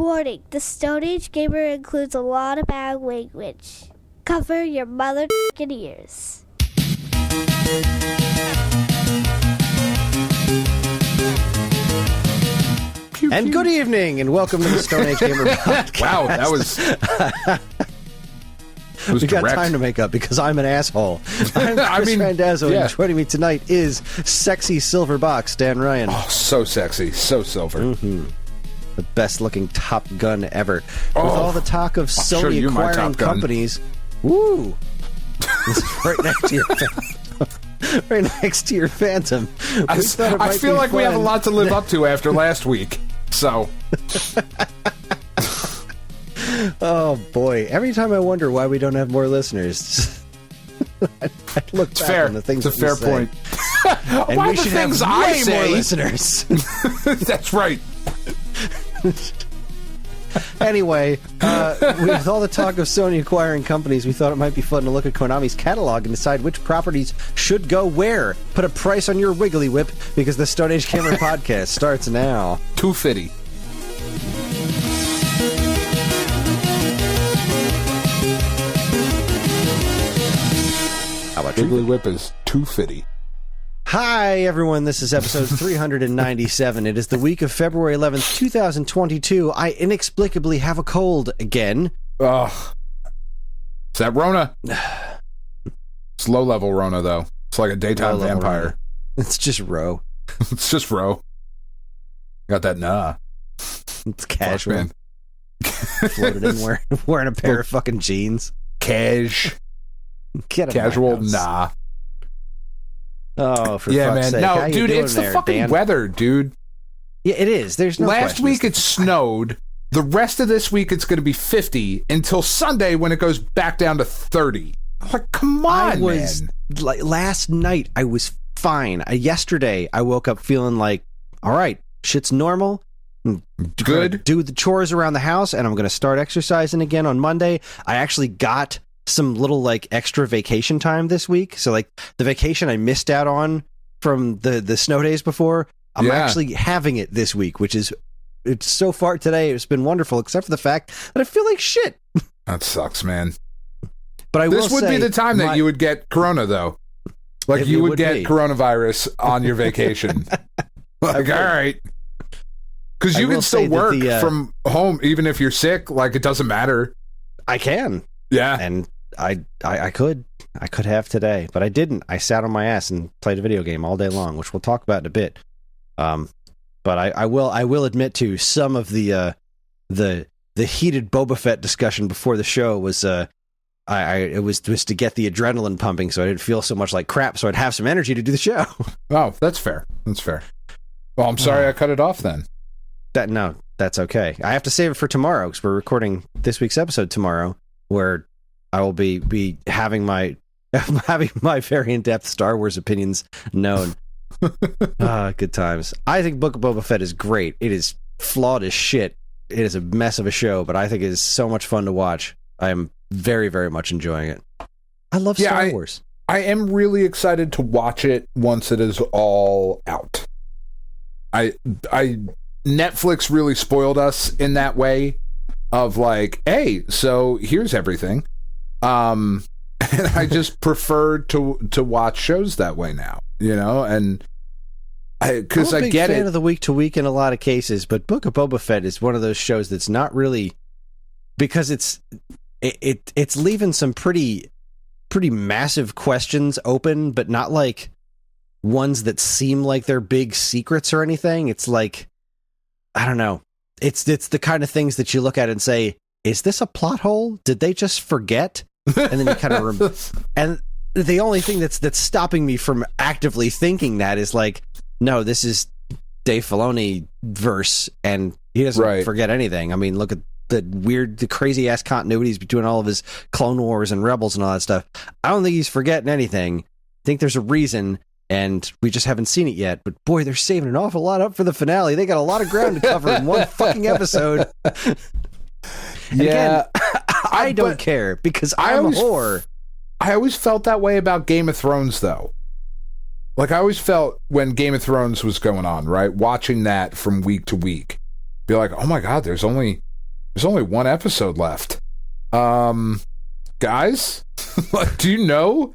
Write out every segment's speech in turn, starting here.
Warning, the Stone Age Gamer includes a lot of bad language. Cover your mother ears. And good evening, and welcome to the Stone Age Gamer Podcast. Wow, that was we got time to make up because I'm an asshole. I'm Kris Randazzo, and joining me tonight is sexy silver box Dan Ryan. Oh, so sexy, so silver. Mm-hmm. The best-looking Top Gun ever. With all the talk of Sony acquiring companies. Woo! This is right next to your right next to your Phantom. I feel like we have a lot to live up to after last week. So. Oh boy! Every time I wonder why we don't have more listeners, I look back on the things. It's a fair point. And why we should things have I way say? More listeners. That's right. Anyway, with all the talk of Sony acquiring companies, we thought it might be fun to look at Konami's catalog and decide which properties should go where. Put a price on your wiggly whip, because the Stone Age Gamer Podcast starts now. 250. How about wiggly whip is 250. Hi, everyone. This is episode 397. It is the week of February 11th, 2022. I inexplicably have a cold again. Ugh. It's that Rona. It's low-level Rona, though. It's like a daytime vampire. Rona. It's just Ro. It's just Ro. Got that nah. It's casual. Floated in wearing a pair of fucking jeans. Casual nah. Oh, for yeah, fuck's man. sake. No, dude, it's the fucking Dan? weather, dude. Yeah, it is. There's no Last week it snowed. The rest of this week it's going to be 50 until Sunday when it goes back down to 30. I'm like, come on, man. Like, last night I was fine. Yesterday I woke up feeling like, all right, shit's normal. Good. Do the chores around the house, and I'm going to start exercising again on Monday. I actually got some little like extra vacation time this week, so like the vacation I missed out on from the snow days before, I'm actually having it this week, which is, it's so far today it's been wonderful, except for the fact that I feel like shit. That sucks, man. But this would be the time that you would get corona, though. Like you would get coronavirus on your vacation. Like, all right, because you can still work from home even if you're sick. Like, it doesn't matter. I can. Yeah, and I could have today, but I didn't. I sat on my ass and played a video game all day long, which we'll talk about in a bit. But I will admit to some of the heated Boba Fett discussion before the show was it was to get the adrenaline pumping, so I didn't feel so much like crap, so I'd have some energy to do the show. Oh, that's fair. That's fair. Well, I'm sorry I cut it off then. That's okay. I have to save it for tomorrow because we're recording this week's episode tomorrow, where I will be having my very in-depth Star Wars opinions known. Good times. I think Book of Boba Fett is great. It is flawed as shit. It is a mess of a show, but I think it is so much fun to watch. I am very, very much enjoying it. I love Star Wars. I am really excited to watch it once it is all out. Netflix really spoiled us in that way of like, hey, so here's everything. And I just prefer to watch shows that way now, you know, and because I get it. I'm a big fan of the week to week in a lot of cases, but Book of Boba Fett is one of those shows that's not really, because it's leaving some pretty massive questions open, but not like ones that seem like they're big secrets or anything. It's like, I don't know. It's the kind of things that you look at and say, is this a plot hole? Did they just forget? And then you kind of and the only thing that's stopping me from actively thinking that is like, no, this is Dave Filoni verse, and he doesn't forget anything. I mean, look at the crazy ass continuities between all of his Clone Wars and Rebels and all that stuff. I don't think he's forgetting anything. I think there's a reason, and we just haven't seen it yet. But boy, they're saving an awful lot up for the finale. They got a lot of ground to cover in one fucking episode. Yeah, again, I don't care because I'm a whore. I always felt that way about Game of Thrones, though. Like, I always felt when Game of Thrones was going on, right? Watching that from week to week. Be like, oh my God, there's only There's only one episode left. Guys, like, do you know?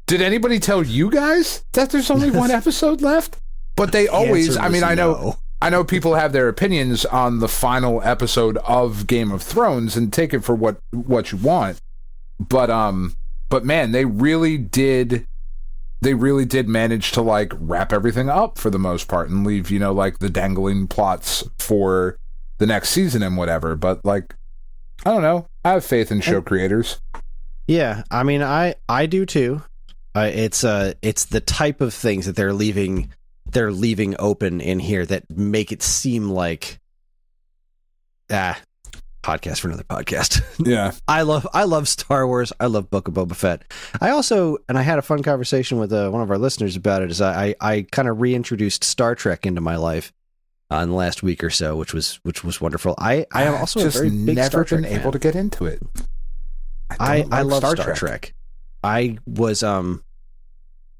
Did anybody tell you guys that there's only one episode left? But they always, I mean, I know people have their opinions on the final episode of Game of Thrones and take it for what you want. But man, they really did manage to like wrap everything up for the most part and leave, like the dangling plots for the next season and whatever. But like, I don't know. I have faith in show creators. Yeah, I mean, I do too. It's the type of things that they're leaving open in here that make it seem like podcast for another podcast. Yeah. I love Star Wars. I love Book of Boba Fett. I had a fun conversation with one of our listeners about it. Is I kind of reintroduced Star Trek into my life in the last week or so, which was wonderful. I am also just a very big never Star Trek been fan. able to get into it. I love Star Trek. I was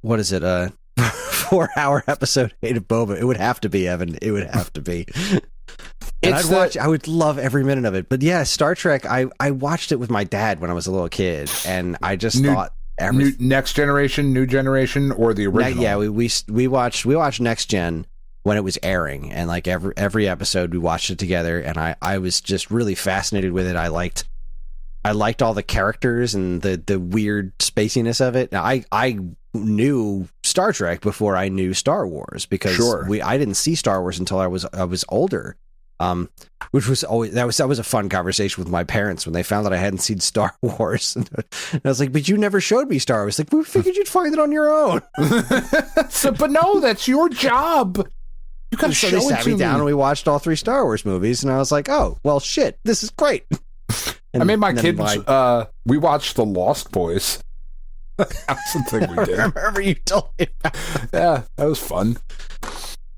what is it? 4-hour episode 8 of Boba. It would have to be, Evan. It would have to be. And I would love every minute of it. But yeah, Star Trek, I watched it with my dad when I was a little kid, and I just thought Next Generation, New Generation, or the original? Yeah, we watched Next Gen when it was airing, and like every episode we watched it together, and I was just really fascinated with it. I liked all the characters and the weird spaciness of it. Now, I knew Star Trek before I knew Star Wars, because I didn't see Star Wars until I was older. Which was always that was a fun conversation with my parents when they found that I hadn't seen Star Wars. And I was like, "But you never showed me Star Wars." Like, we figured you'd find it on your own. But no, that's your job. You gotta show they sat me down and we watched all 3 Star Wars movies, and I was like, "Oh, well, shit, this is great." I made my kids. We watched The Lost Boys. That's the thing we did. I remember you told me about that. Yeah, that was fun.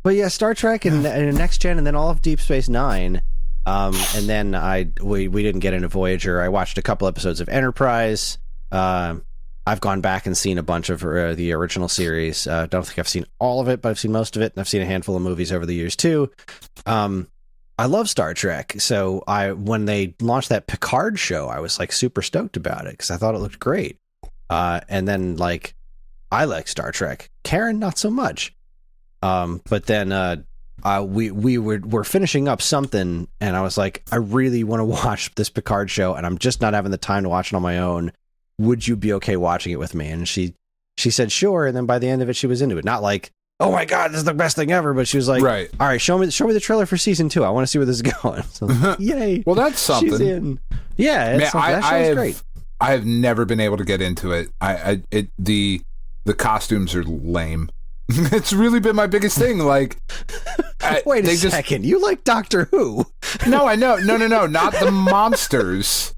But yeah, Star Trek and Next Gen, and then all of Deep Space Nine, and then we didn't get into Voyager. I watched a couple episodes of Enterprise. I've gone back and seen a bunch of the original series. Don't think I've seen all of it, but I've seen most of it, and I've seen a handful of movies over the years too. I love Star Trek, so when they launched that Picard show, I was like super stoked about it because I thought it looked great. And then like I like Star Trek. Karen, not so much. But then we were finishing up something, and I was like, I really want to watch this Picard show, and I'm just not having the time to watch it on my own. Would you be okay watching it with me? And she said sure, and then by the end of it, she was into it. Not like, oh my god, this is the best thing ever, but she was like, right. All right, show me the trailer for season 2. I want to see where this is going. So, yay! Well, that's something. She's in. Yeah, that show's great. I have never been able to get into it. The costumes are lame. It's really been my biggest thing. Like, wait a second, you like Doctor Who? No, I know. No, not the monsters.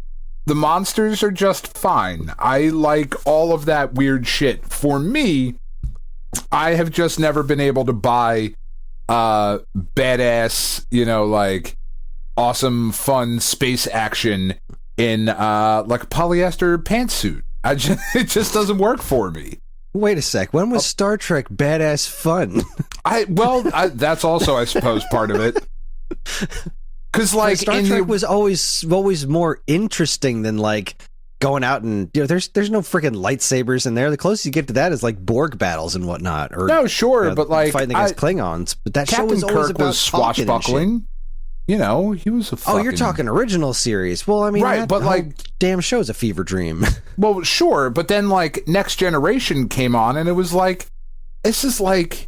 The monsters are just fine. I like all of that weird shit. For me, I have just never been able to buy badass, like awesome, fun space action in like a polyester pantsuit. It just doesn't work for me. Wait a sec. When was Star Trek badass fun? That's also, I suppose, part of it. Because like Star Trek was always more interesting than like going out and there's no freaking lightsabers in there. The closest you get to that is like Borg battles and whatnot. Or no, sure, but like fighting against Klingons. But that Captain show was always Kirk about was swashbuckling. He was a fucking... Oh, you're talking original series. Well, I mean, right, but like damn show's a fever dream. Well, sure, but then like Next Generation came on, and it was like, it's like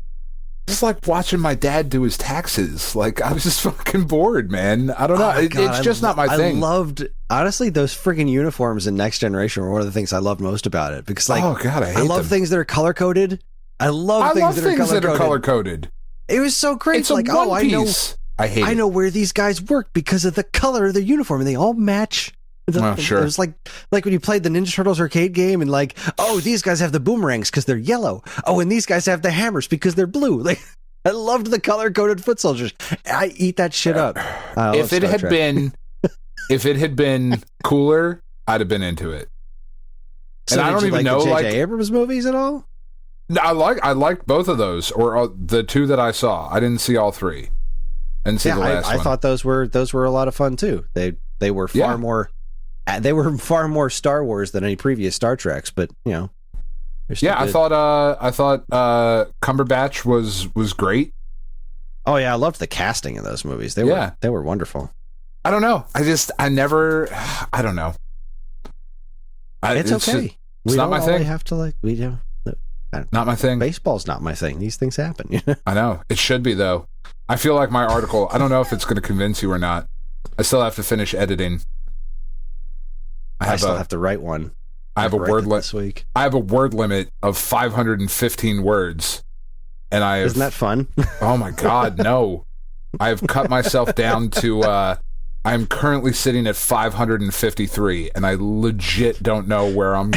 watching my dad do his taxes. Like, I was just fucking bored, man. I don't know. It's just not my thing. I loved, honestly, those friggin' uniforms in Next Generation were one of the things I loved most about it. Because, like, oh god, I love things that are color coded. I love things that are color coded. It was so great. It's like, oh, I know where these guys work because of the color of their uniform, and they all match. Sure. It was like when you played the Ninja Turtles arcade game, and like, oh, these guys have the boomerangs because they're yellow. Oh, and these guys have the hammers because they're blue. Like, I loved the color coded foot soldiers. I eat that shit up. If it had been cooler, I'd have been into it. So and I don't even know the J.J. Abrams movies at all. I liked both of those, or the 2 that I saw. I didn't see all 3. And see the last one. I thought those were a lot of fun too. They They were far more. They were far more Star Wars than any previous Star Treks, but they're still Yeah, good. I thought Cumberbatch was great. Oh yeah, I loved the casting in those movies. They were wonderful. I don't know. I don't know. It's okay. It's not my thing. Have to we do. Not my thing. Baseball's not my thing. These things happen. I know. It should be, though. I feel like my article, I don't know if it's going to convince you or not. I still have to finish editing. I still have to write one. I have a word limit this week. I have a word limit of 515 words. And Isn't that fun? Oh my God, no. I've cut myself down to I'm currently sitting at 553, and I legit don't know where I'm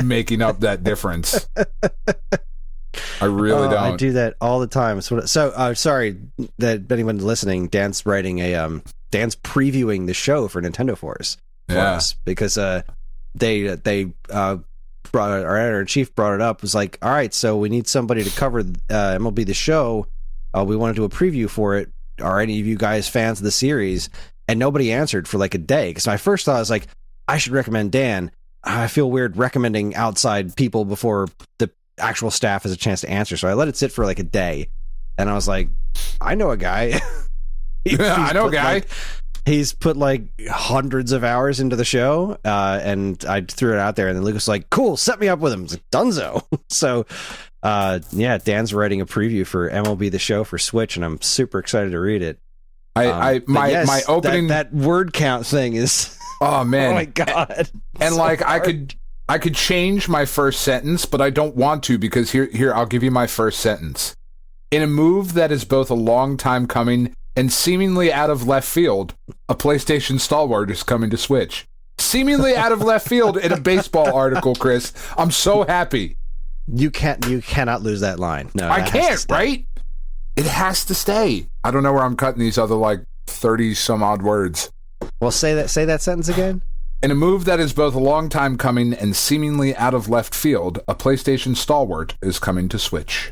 making up that difference. I really don't. I do that all the time. So sorry that anyone listening, Dan's Dan's previewing the show for Nintendo for us because they brought our editor-in-chief brought it up. It was like, all right, so we need somebody to cover MLB The Show. We want to do a preview for it. Are any of you guys fans of the series? And nobody answered for like a day. Because my first thought was like, I should recommend Dan. I feel weird recommending outside people before the actual staff has a chance to answer. So I let it sit for like a day. And I was like, I know a guy. I know a guy. He's put like hundreds of hours into the show. And I threw it out there. And then Lucas was like, cool, set me up with him. I was like, dunzo. So Dan's writing a preview for MLB The Show for Switch. And I'm super excited to read it. My opening that word count thing is oh man, oh my God, and so like hard. I could change my first sentence, but I don't want to because here I'll give you my first sentence. In a move that is both a long time coming and seemingly out of left field, a PlayStation stalwart is coming to Switch. Seemingly out of left field in a baseball article, Chris. I'm so happy. You cannot lose that line. No, I can't. Right? It has to stay. I don't know where I'm cutting these other like 30 some odd words. Well, say that sentence again. In a move that is both a long time coming and seemingly out of left field, a PlayStation stalwart is coming to Switch.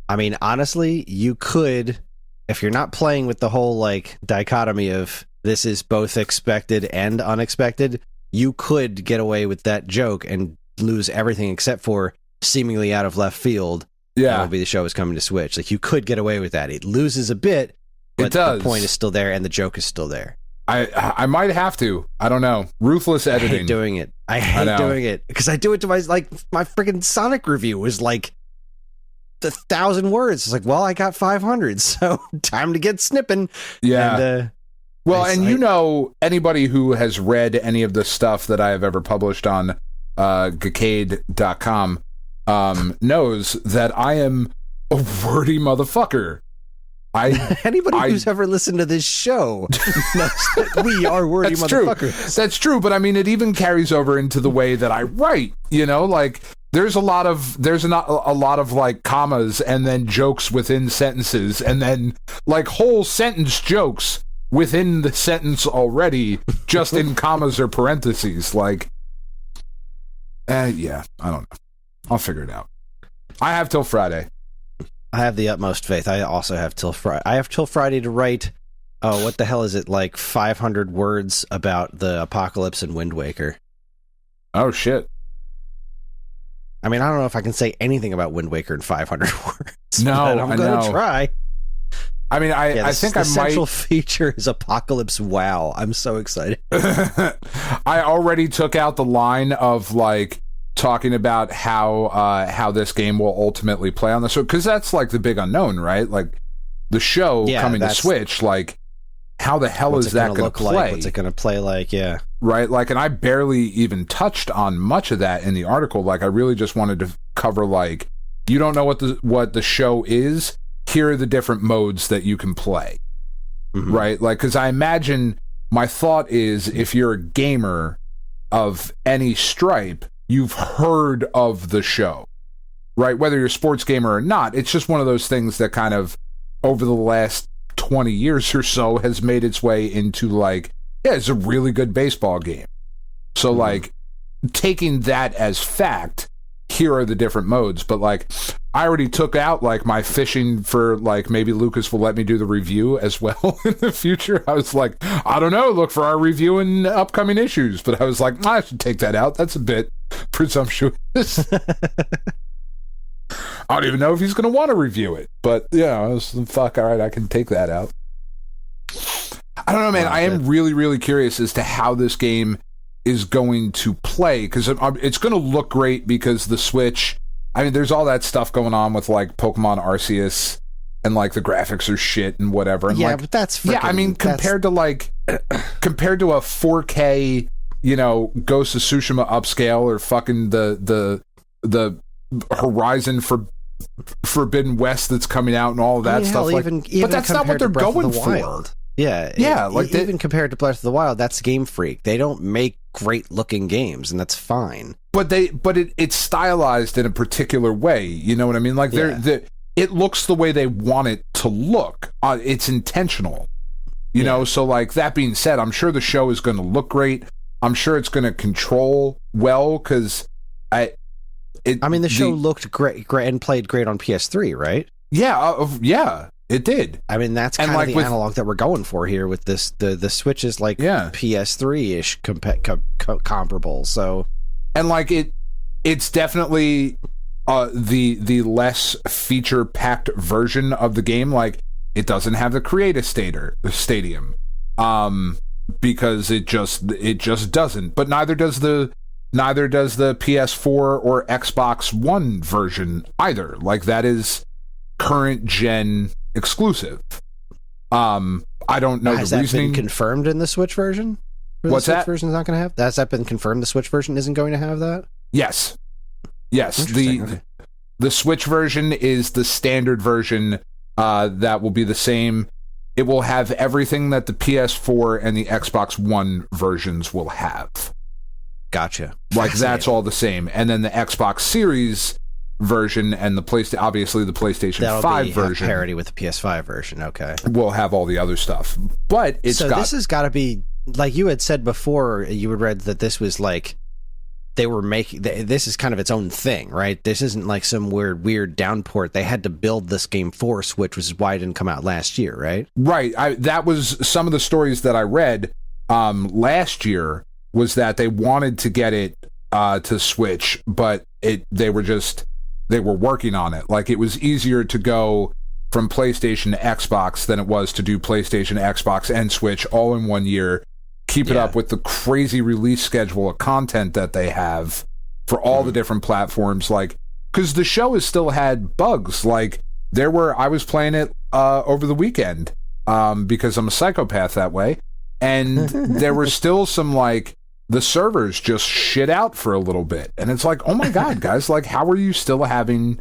I mean, honestly, you could, if you're not playing with the whole like dichotomy of this is both expected and unexpected, you could get away with that joke and lose everything except for seemingly out of left field. Yeah, MLB The Show is coming to Switch. Like you could get away with that. It loses a bit, but it does. The point is still there and the joke is still there. I might have to. I don't know. Ruthless editing. I hate doing it. I hate doing it because I do it to my freaking Sonic review was like 1,000 words. It's like, well, I got 500, so time to get snipping. Yeah. And, anybody who has read any of the stuff that I have ever published on Geekade.com knows that I am a wordy motherfucker. Anybody who's ever listened to this show knows that we are wordy motherfuckers. That's true, but I mean, it even carries over into the way that I write. Like there's a lot of like commas and then jokes within sentences, and then like whole sentence jokes within the sentence already, just in commas or parentheses. Like, I don't know. I'll figure it out. I have till Friday. I have the utmost faith. I also have till Friday. I have till Friday to write, what the hell is it, like 500 words about the apocalypse in Wind Waker. Oh, shit. I mean, I don't know if I can say anything about Wind Waker in 500 words. No, I'm going to try. I mean, I think I might... The central feature is Apocalypse WoW. I'm so excited. I already took out the line of, like, talking about how this game will ultimately play on the show, because that's like the big unknown, right? Like the show coming to Switch, like how the hell is that going to play? Like? What's it going to play like? Yeah, right. Like, and I barely even touched on much of that in the article. Like, I really just wanted to cover like, you don't know what the show is. Here are the different modes that you can play, right? Like, because I imagine my thought is if you're a gamer of any stripe, you've heard of the show, right? Whether you're a sports gamer or not, it's just one of those things that kind of, over the last 20 years or so, has made its way into like, yeah, it's a really good baseball game. So like, taking that as fact, here are the different modes, but like I already took out like my fishing for like maybe Lucas will let me do the review as well in the future. I was like, I don't know, look for our review in upcoming issues, but I was like, I should take that out. That's a bit presumptuous. I don't even know if he's going to want to review it, but I was fuck. All right, I can take that out. I don't know, man. I am really, really curious as to how this game is going to play, because it's going to look great because the Switch. I mean, there's all that stuff going on with like Pokemon Arceus, and like the graphics are shit and whatever. And yeah, like, but that's I mean, compared to a 4K, Ghost of Tsushima upscale, or fucking the Horizon Forbidden West that's coming out and all of that stuff. Even but that's not what they're going for. Yeah, even compared to Breath of the Wild, that's Game Freak. They don't make great looking games, and that's fine. But it's stylized in a particular way. You know what I mean? Like it looks the way they want it to look. It's intentional. You know. So like that being said, I'm sure the show is going to look great. I'm sure it's going to control well because the show looked great and played great on PS3, right? Yeah. It did. I mean, that's kind of the analog that we're going for here with this. The Switch is like PS3-ish comparable. So, and like it's definitely the less feature-packed version of the game. Like it doesn't have the Creative Stadium, because it just doesn't. But neither does the PS4 or Xbox One version either. Like that is current gen exclusive. I don't know. Has the that reasoning been confirmed in the Switch version? What's the Switch that? Version is not going to have? Has that been confirmed? The Switch version isn't going to have that? Yes. The Switch version is the standard version. That will be the same. It will have everything that the PS4 and the Xbox One versions will have. Gotcha. Like that's all the same. And then the Xbox Series version and the PlayStation 5 version, parity with the PS5 version. Okay, we'll have all the other stuff, but this has got to be, like you had said before. You had read that this was like they were making. This is kind of its own thing, right? This isn't like some weird downport. They had to build this game for Switch, which is why it didn't come out last year, right? Right. That was some of the stories that I read last year. Was that they wanted to get it to Switch, but they were working on it. Like it was easier to go from PlayStation to Xbox than it was to do PlayStation, Xbox, and Switch all in 1 year. Keep it up with the crazy release schedule of content that they have for all the different platforms. Like, because the show has still had bugs. Like I was playing it over the weekend because I'm a psychopath that way, and there were still some like. The servers just shit out for a little bit. And it's like, oh my God, guys, like, how are you still having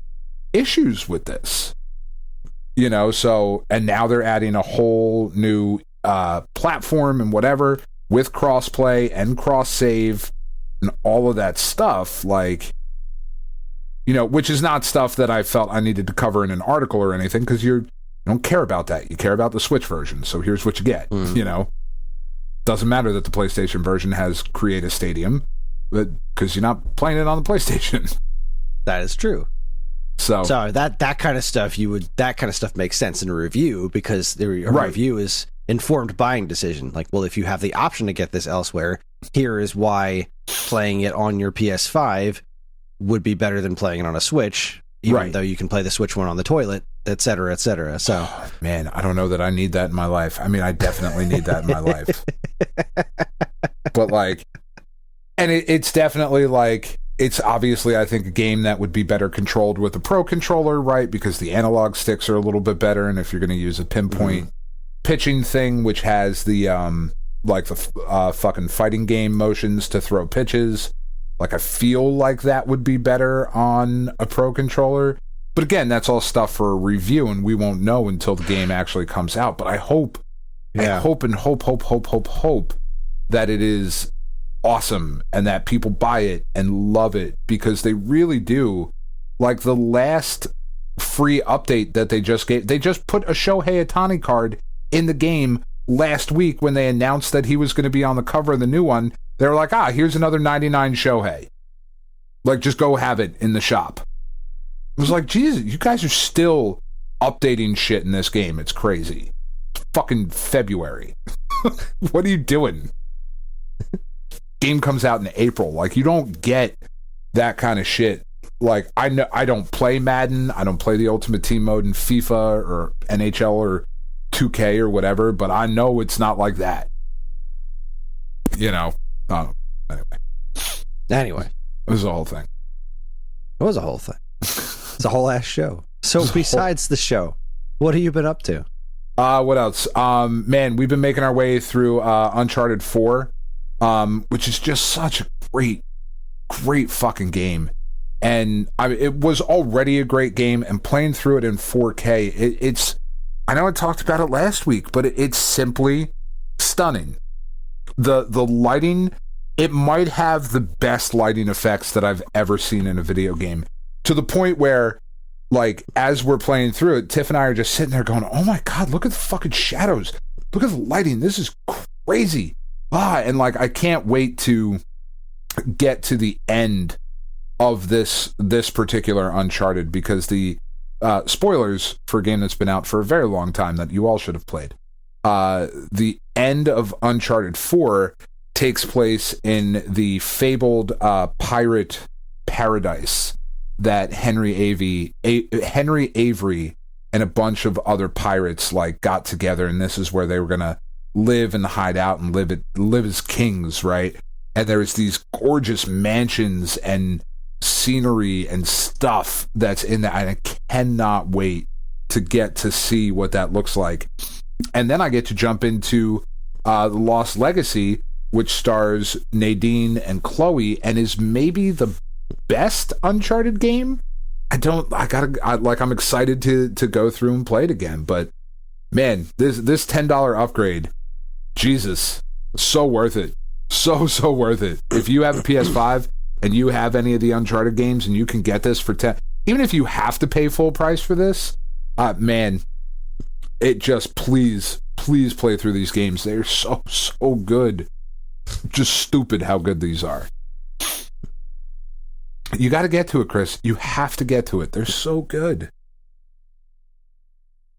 issues with this? So, and now they're adding a whole new platform and whatever with crossplay and cross-save and all of that stuff. Like, which is not stuff that I felt I needed to cover in an article or anything, because you don't care about that. You care about the Switch version. So here's what you get, Doesn't matter that the PlayStation version has Creative Stadium, because you're not playing it on the PlayStation. That is true. So that kind of stuff makes sense in a review, because a review is informed buying decision. Like, well, if you have the option to get this elsewhere, here is why playing it on your PS5 would be better than playing it on a Switch, even though you can play the Switch one on the toilet, et cetera, et cetera. So, man, I don't know that I need that in my life. I mean, I definitely need that in my life. But like, and it's definitely like, it's obviously, I think, a game that would be better controlled with a Pro controller, right? Because the analog sticks are a little bit better, and if you're going to use a pinpoint pitching thing, which has the fucking fighting game motions to throw pitches, like I feel like that would be better on a Pro controller. But again, that's all stuff for a review, and we won't know until the game actually comes out. But I hope that it is awesome and that people buy it and love it, because they really do. Like the last free update that they just gave, they just put a Shohei Ohtani card in the game last week when they announced that he was going to be on the cover of the new one. They were like, here's another 99 Shohei. Like, just go have it in the shop. I was like, Jesus, you guys are still updating shit in this game. It's crazy. It's fucking February. What are you doing? Game comes out in April. Like, you don't get that kind of shit. Like, I know I don't play Madden. I don't play the Ultimate Team mode in FIFA or NHL or 2K or whatever, but I know it's not like that. You know? Anyway. It was the whole thing. It was a whole thing. It's a whole ass show. So besides the show, what have you been up to? What else? Man, we've been making our way through Uncharted 4, which is just such a great fucking game. And it was already a great game, and playing through it in 4K, it's... I know I talked about it last week, but it's simply stunning. The lighting, it might have the best lighting effects that I've ever seen in a video game. To the point where, like, as we're playing through it, Tiff and I are just sitting there going, oh my God, look at the fucking shadows. Look at the lighting. This is crazy. And, like, I can't wait to get to the end of this particular Uncharted, because the spoilers for a game that's been out for a very long time that you all should have played. The end of Uncharted 4 takes place in the fabled pirate paradise that Henry Avery and a bunch of other pirates like got together, and this is where they were gonna live and hide out and live as kings, right? And there's these gorgeous mansions and scenery and stuff that's in that, and I cannot wait to get to see what that looks like. And then I get to jump into The Lost Legacy, which stars Nadine and Chloe, and is maybe the best Uncharted game. I'm excited to go through and play it again. But man, this $10 upgrade, Jesus, so worth it. So worth it. If you have a PS5 and you have any of the Uncharted games and you can get this for 10, even if you have to pay full price for this, man, it just please play through these games. They're so good. Just stupid how good these are. You got to get to it, Kris. You have to get to it. They're so good.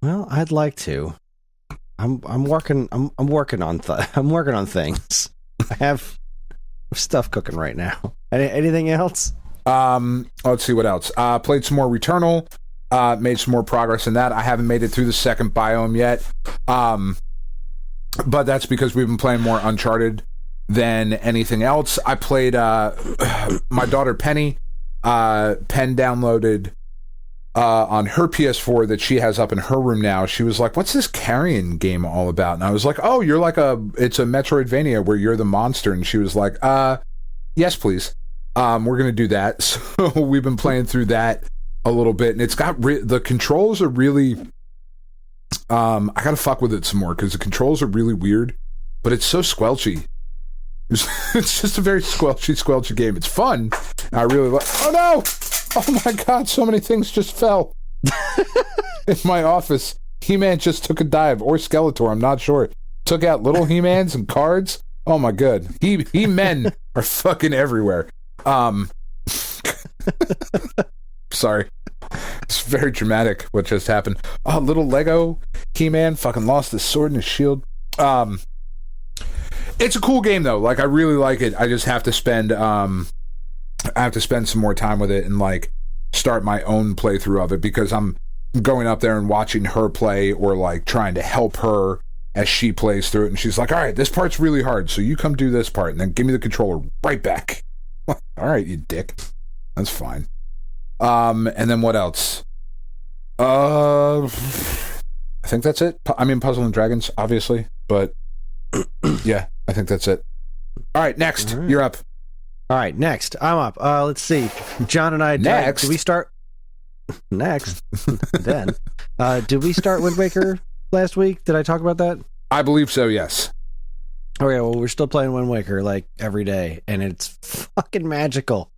Well, I'd like to. I'm working on things. I have stuff cooking right now. Anything else? Let's see what else. Played some more Returnal. Made some more progress in that. I haven't made it through the second biome yet. But that's because we've been playing more Uncharted than anything else. I played my daughter Penny. Pen downloaded on her PS4 that she has up in her room now. She was like, what's this carrion game all about? And I was like, oh, you're like it's a Metroidvania where you're the monster. And she was like, yes, please. We're going to do that. So we've been playing through that a little bit, and it's got the controls are really I gotta fuck with it some more because the controls are really weird, but it's so squelchy. It's just a very squelchy game. It's fun. I really like. Oh no! Oh my God! So many things just fell in my office. He-Man just took a dive, or Skeletor. I'm not sure. Took out little He-Mans and cards. Oh my God! He-Men are fucking everywhere. Sorry. It's very dramatic what just happened. Oh, little Lego He-Man fucking lost his sword and his shield. It's a cool game though. Like, I really like it. I just have to spend some more time with it and like start my own playthrough of it, because I'm going up there and watching her play, or like trying to help her as she plays through it, and she's like, all right, this part's really hard, so you come do this part and then give me the controller right back. All right, you dick. That's fine. And then what else? I think that's it. I mean, Puzzle and Dragons, obviously, but yeah, I think that's it. All right, next. All right. You're up. All right, next. I'm up. Let's see. John and I... Next? Did we start... Next. Then. Did we start Wind Waker last week? Did I talk about that? I believe so, yes. Okay, well, we're still playing Wind Waker, like, every day, and it's fucking magical.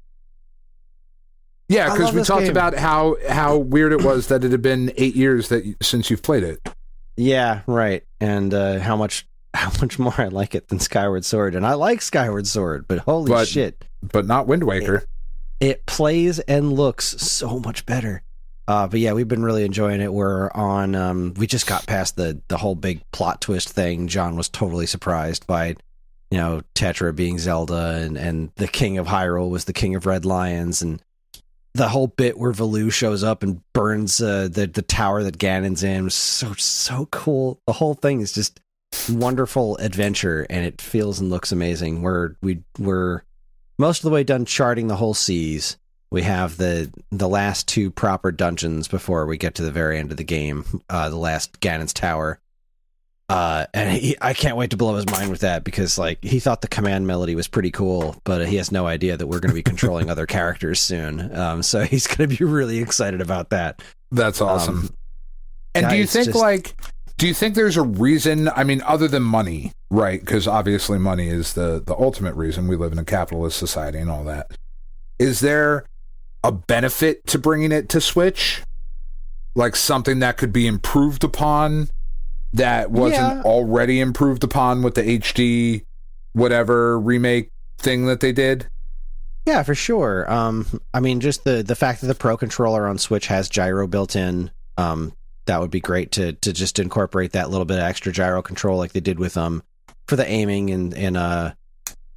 Yeah, because we talked about how weird it was that it had been 8 years since you've played it. Yeah, right. And how much more I like it than Skyward Sword. And I like Skyward Sword, but holy shit. But not Wind Waker. it plays and looks so much better. But yeah, we've been really enjoying it. We're on, we just got past the whole big plot twist thing. John was totally surprised by, Tetra being Zelda and the King of Hyrule was the King of Red Lions, and the whole bit where Valoo shows up and burns the tower that Ganon's in was so cool. The whole thing is just wonderful adventure, and it feels and looks amazing. We're most of the way done charting the whole seas. We have the last 2 proper dungeons before we get to the very end of the game, the last Ganon's Tower. And I can't wait to blow his mind with that, because he thought the command melody was pretty cool, but he has no idea that we're going to be controlling other characters soon. So he's going to be really excited about that. That's awesome. And do you think there's a reason, I mean, other than money, right? Because obviously money is the ultimate reason. We live in a capitalist society and all that. Is there a benefit to bringing it to Switch? Like something that could be improved upon that wasn't already improved upon with the HD whatever remake thing that they did? Yeah, for sure. I mean, just the fact that the Pro Controller on Switch has gyro built in, that would be great to just incorporate that little bit of extra gyro control like they did with for the aiming and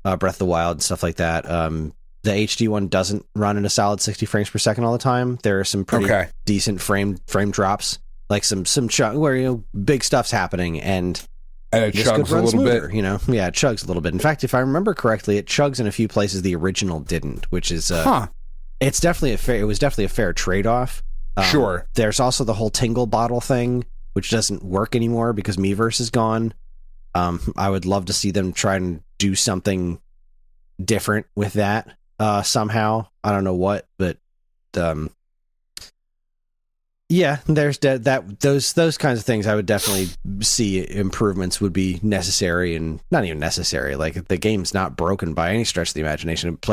Breath of the Wild and stuff like that. The HD one doesn't run in a solid 60 frames per second all the time. There are some pretty decent frame drops, like some chunk where big stuff's happening and it chugs a little smoother, bit. Yeah, it chugs a little bit. In fact, if I remember correctly, it chugs in a few places the original didn't, which is it's definitely it was definitely a fair trade-off. Sure. There's also the whole tingle bottle thing, which doesn't work anymore because Miiverse is gone. I would love to see them try and do something different with that somehow. I don't know what, but yeah, there's those kinds of things. I would definitely see improvements would be necessary, and not even necessary. Like, the game's not broken by any stretch of the imagination. It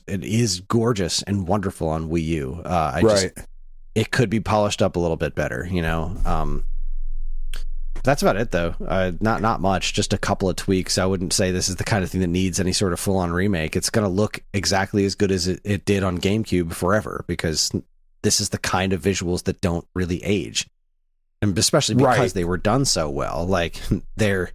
it is gorgeous and wonderful on Wii U. It could be polished up a little bit better, That's about it, though. Not much, just a couple of tweaks. I wouldn't say this is the kind of thing that needs any sort of full-on remake. It's going to look exactly as good as it did on GameCube forever, because this is the kind of visuals that don't really age, and especially because they were done so well. Like, it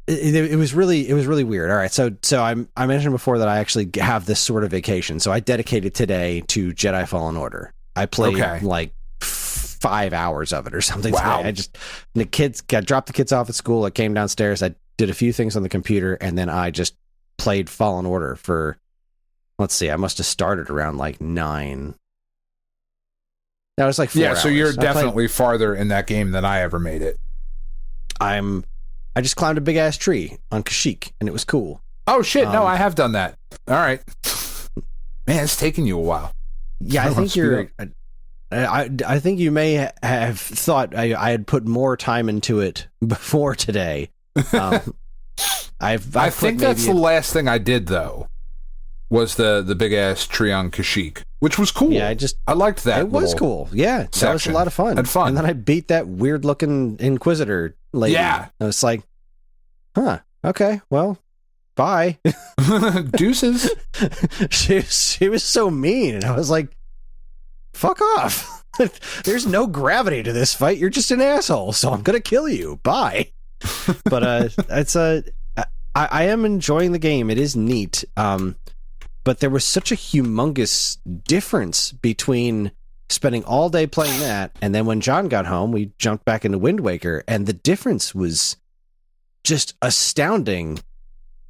was really weird. All right, so I mentioned before that I actually have this sort of vacation. So I dedicated today to Jedi Fallen Order. I played like 5 hours of it or something. Wow. Today. Dropped the kids off at school. I came downstairs. I did a few things on the computer, and then I just played Fallen Order for, let's see, I must have started around like 9. That was like 4 hours. So you're definitely farther in that game than I ever made it. I just climbed a big ass tree on Kashyyyk, and it was cool. Oh shit! No, I have done that. All right, man, it's taken you a while. Yeah, I think you're. I think you may have thought I had put more time into it before today. I think that's the last thing I did, though. Was the big ass tree on Kashyyyk, which was cool. Yeah, I liked that. It was cool. Yeah, that was a lot of fun. Had fun. And then I beat that weird looking Inquisitor lady. Yeah, I was like, okay, well, bye, deuces. She was so mean, and I was like, fuck off. There's no gravity to this fight. You're just an asshole, so I'm gonna kill you. Bye. But I am enjoying the game. It is neat. But there was such a humongous difference between spending all day playing that, and then when John got home, we jumped back into Wind Waker, and the difference was just astounding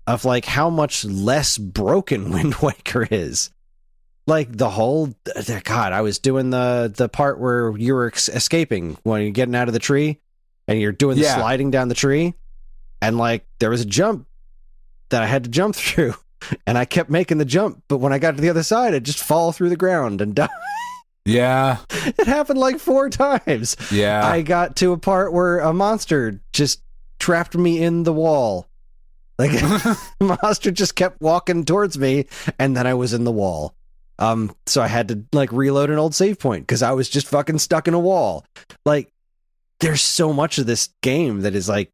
of like how much less broken Wind Waker is. Like the whole, God, I was doing the part where you were escaping when you're getting out of the tree, and you're doing the sliding down the tree, and like there was a jump that I had to jump through. And I kept making the jump, but when I got to the other side, I'd just fall through the ground and die. Yeah. It happened like 4 times. Yeah. I got to a part where a monster just trapped me in the wall. Like, the monster just kept walking towards me, and then I was in the wall. So I had to, like, reload an old save point, because I was just fucking stuck in a wall. Like, there's so much of this game that is like,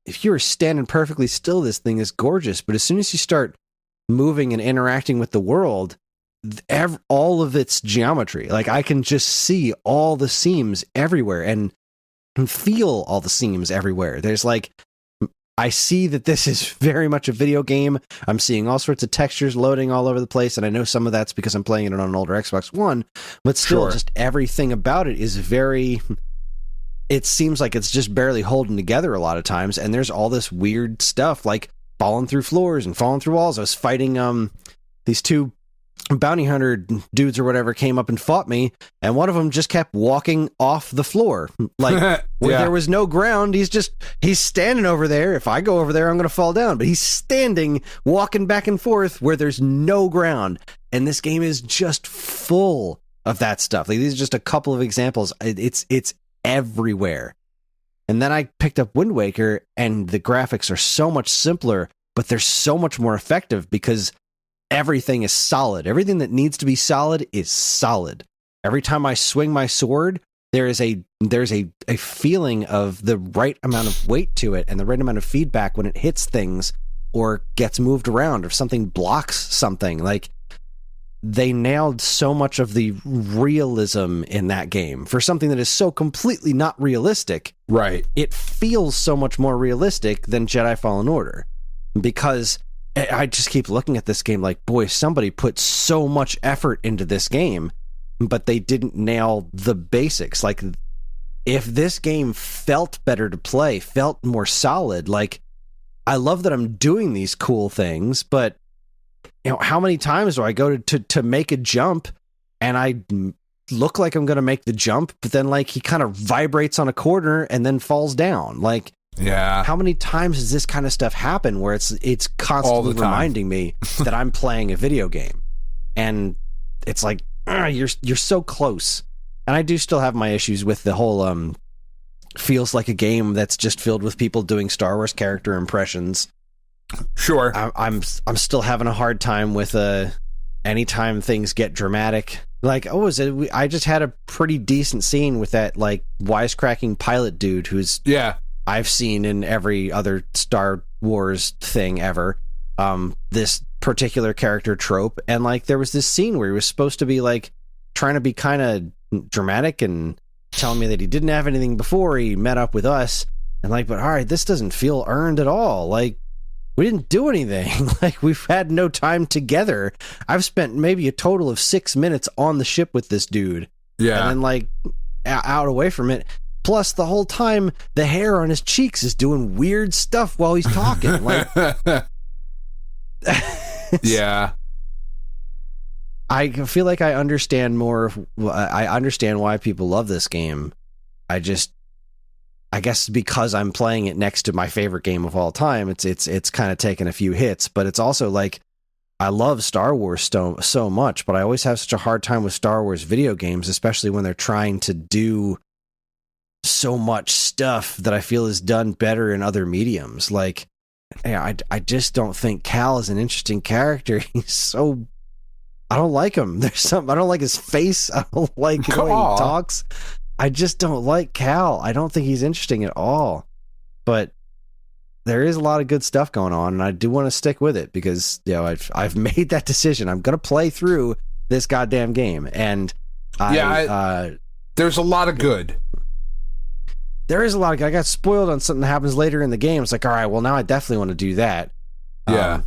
if you were standing perfectly still, this thing is gorgeous, but as soon as you start moving and interacting with the world, all of its geometry. Like, I can just see all the seams everywhere and feel all the seams everywhere. There's like, I see that this is very much a video game. I'm seeing all sorts of textures loading all over the place, and I know some of that's because I'm playing it on an older Xbox One, but still, just everything about it is very... It seems like it's just barely holding together a lot of times, and there's all this weird stuff, like falling through floors and falling through walls. I was fighting these two bounty hunter dudes or whatever came up and fought me, and one of them just kept walking off the floor, like where there was no ground. He's standing over there. If I go over there, I'm going to fall down, but he's standing, walking back and forth where there's no ground. And this game is just full of that stuff. Like, these are just a couple of examples. It's everywhere. And then I picked up Wind Waker, and the graphics are so much simpler, but they're so much more effective because everything is solid. Everything that needs to be solid is solid. Every time I swing my sword, there's a feeling of the right amount of weight to it and the right amount of feedback when it hits things or gets moved around or something blocks something. Like, they nailed so much of the realism in that game for something that is so completely not realistic. Right. It feels so much more realistic than Jedi Fallen Order, because I just keep looking at this game like, boy, somebody put so much effort into this game, but they didn't nail the basics. Like, if this game felt better to play, felt more solid, like, I love that I'm doing these cool things, but, you know, how many times do I go to make a jump and I look like I'm going to make the jump, but then, like, he kind of vibrates on a corner and then falls down? Like, yeah. How many times does this kind of stuff happen where it's constantly reminding me that I'm playing a video game? And it's like, you're so close. And I do still have my issues with the whole feels like a game that's just filled with people doing Star Wars character impressions. Sure. I'm still having a hard time with anytime things get dramatic. Like, I just had a pretty decent scene with that, like, wisecracking pilot dude who's I've seen in every other Star Wars thing ever. This particular character trope, and, like, there was this scene where he was supposed to be, like, trying to be kind of dramatic and telling me that he didn't have anything before he met up with us, and, like, but all right, this doesn't feel earned at all. Like, we didn't do anything. Like, we've had no time together. I've spent maybe a total of 6 minutes on the ship with this dude. Yeah. And then, like, out away from it. Plus, the whole time, the hair on his cheeks is doing weird stuff while he's talking. Like, yeah. I feel like I understand more. I understand why people love this game. I guess because I'm playing it next to my favorite game of all time, it's kind of taken a few hits. But it's also like, I love Star Wars so much, but I always have such a hard time with Star Wars video games, especially when they're trying to do so much stuff that I feel is done better in other mediums. Like, I just don't think Cal is an interesting character. I don't like him. I don't like his face. I don't like the way he talks. I just don't like Cal. I don't think he's interesting at all. But there is a lot of good stuff going on, and I do want to stick with it because, you know, I've made that decision. I'm going to play through this goddamn game, and there's a lot of good. There is a lot of... I got spoiled on something that happens later in the game. It's like, all right, well, now I definitely want to do that. Yeah.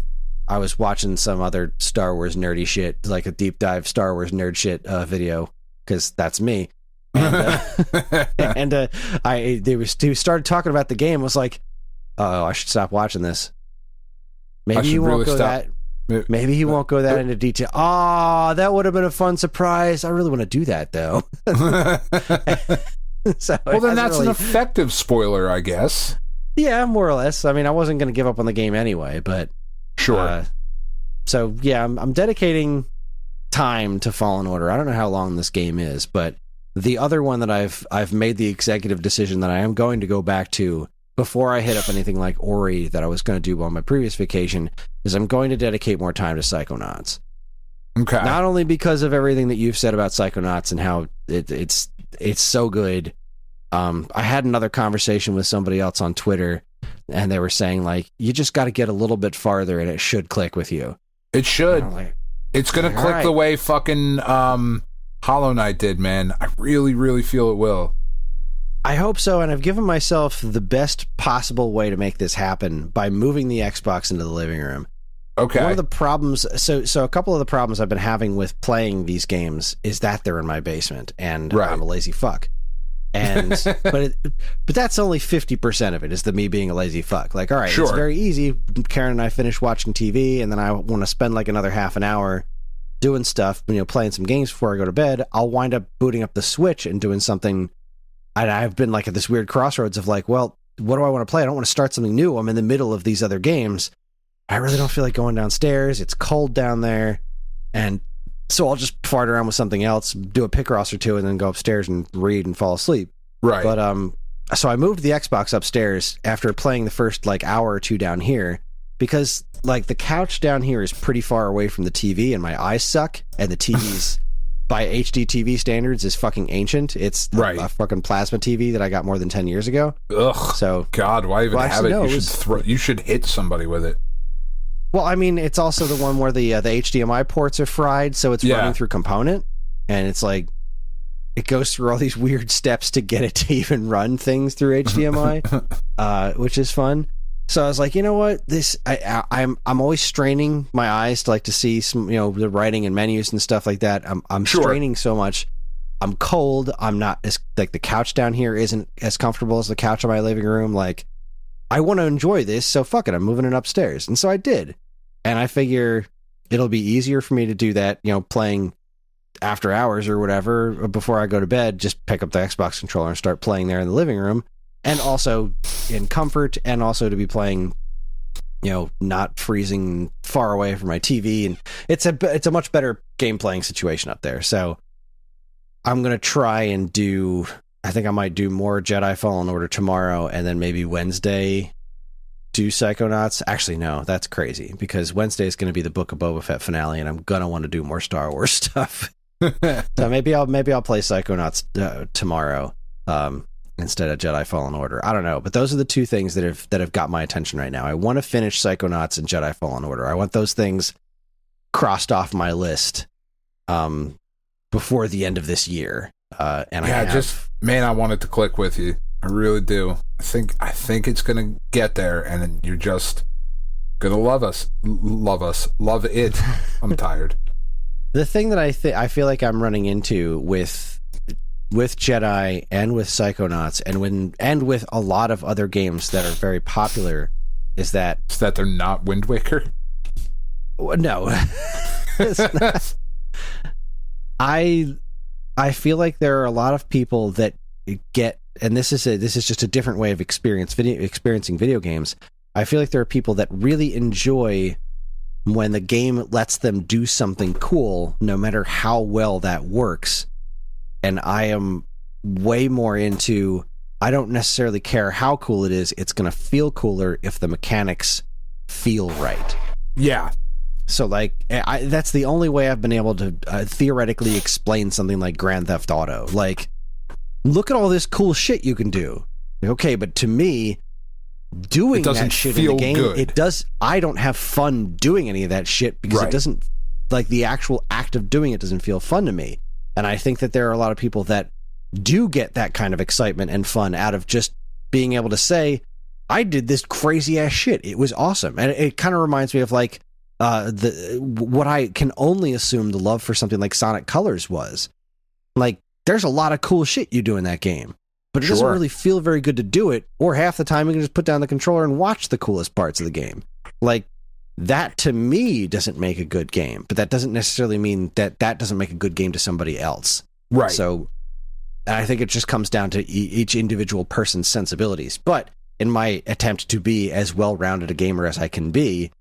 I was watching some other Star Wars nerdy shit, like a deep dive Star Wars nerd shit video, because that's me. And, they started talking about the game. I was like, oh, I should stop watching this. Maybe he won't go that. Maybe he won't go that into detail. Oh, that would have been a fun surprise. I really want to do that, though. So well, then that's an effective spoiler, I guess. Yeah, more or less. I mean, I wasn't going to give up on the game anyway, but sure. So yeah, I'm dedicating time to Fallen Order. I don't know how long this game is, but the other one that I've made the executive decision that I am going to go back to before I hit up anything like Ori that I was going to do on my previous vacation is I'm going to dedicate more time to Psychonauts. Okay. Not only because of everything that you've said about Psychonauts and how it's so good. I had another conversation with somebody else on Twitter, and they were saying, like, you just got to get a little bit farther and it should click with you. It should. Like, it's going to click the way fucking Hollow Knight did, man. I really, really feel it will. I hope so, and I've given myself the best possible way to make this happen by moving the Xbox into the living room. Okay. One of the problems, so a couple of the problems I've been having with playing these games is that they're in my basement, and I'm a lazy fuck. And but that's only 50% of it, is the me being a lazy fuck. Like, all right, it's very easy. Karen and I finish watching TV, and then I want to spend like another half an hour doing stuff, playing some games before I go to bed. I'll wind up booting up the Switch and doing something. I've been like at this weird crossroads of like, well, what do I want to play? I don't want to start something new. I'm in the middle of these other games. I really don't feel like going downstairs. It's cold down there. And so I'll just fart around with something else, do a Picross or two, and then go upstairs and read and fall asleep. Right. But so I moved the Xbox upstairs after playing the first like hour or two down here, because like the couch down here is pretty far away from the TV and my eyes suck, and the TV's by HD TV standards is fucking ancient. It's a fucking plasma TV that I got more than 10 years ago. Ugh. So God, why even have it? No, you should hit somebody with it. Well, I mean, it's also the one where the HDMI ports are fried, so it's running through component, and it's like it goes through all these weird steps to get it to even run things through HDMI, which is fun. So I was like, you know what, I'm always straining my eyes to like to see some, the writing and menus and stuff like that. I'm straining so much. I'm cold. I'm not as like the couch down here isn't as comfortable as the couch in my living room. Like, I want to enjoy this, so fuck it, I'm moving it upstairs. And so I did. And I figure it'll be easier for me to do that, playing after hours or whatever, before I go to bed, just pick up the Xbox controller and start playing there in the living room. And also in comfort, and also to be playing, not freezing far away from my TV. And it's a much better game playing situation up there. So I'm going to try and I think I might do more Jedi Fallen Order tomorrow, and then maybe Wednesday do Psychonauts. Actually, no, that's crazy, because Wednesday is going to be the Book of Boba Fett finale, and I'm going to want to do more Star Wars stuff. So maybe I'll play Psychonauts tomorrow instead of Jedi Fallen Order. I don't know, but those are the two things that have got my attention right now. I want to finish Psychonauts and Jedi Fallen Order. I want those things crossed off my list before the end of this year. I want it to click with you. I really do. I think it's gonna get there, and you're just gonna love it. I'm tired. The thing that I feel like I'm running into with Jedi and with Psychonauts and with a lot of other games that are very popular is that they're not Wind Waker. No, it's not. I feel like there are a lot of people that get, and this is just a different way of experiencing video games. I feel like there are people that really enjoy when the game lets them do something cool, no matter how well that works. And I am way more into, I don't necessarily care how cool it is. It's going to feel cooler if the mechanics feel right. Yeah. So, like, that's the only way I've been able to theoretically explain something like Grand Theft Auto. Like, look at all this cool shit you can do. Like, okay, but to me, doing that shit in the game, good. I don't have fun doing any of that shit, because it doesn't, like, the actual act of doing it doesn't feel fun to me. And I think that there are a lot of people that do get that kind of excitement and fun out of just being able to say, I did this crazy ass shit. It was awesome. And it kind of reminds me of, like, what I can only assume the love for something like Sonic Colors was. Like, there's a lot of cool shit you do in that game, but it doesn't really feel very good to do it, or half the time you can just put down the controller and watch the coolest parts of the game. Like, that to me doesn't make a good game, but that doesn't necessarily mean that doesn't make a good game to somebody else. Right. So I think it just comes down to each individual person's sensibilities. But in my attempt to be as well-rounded a gamer as I can be,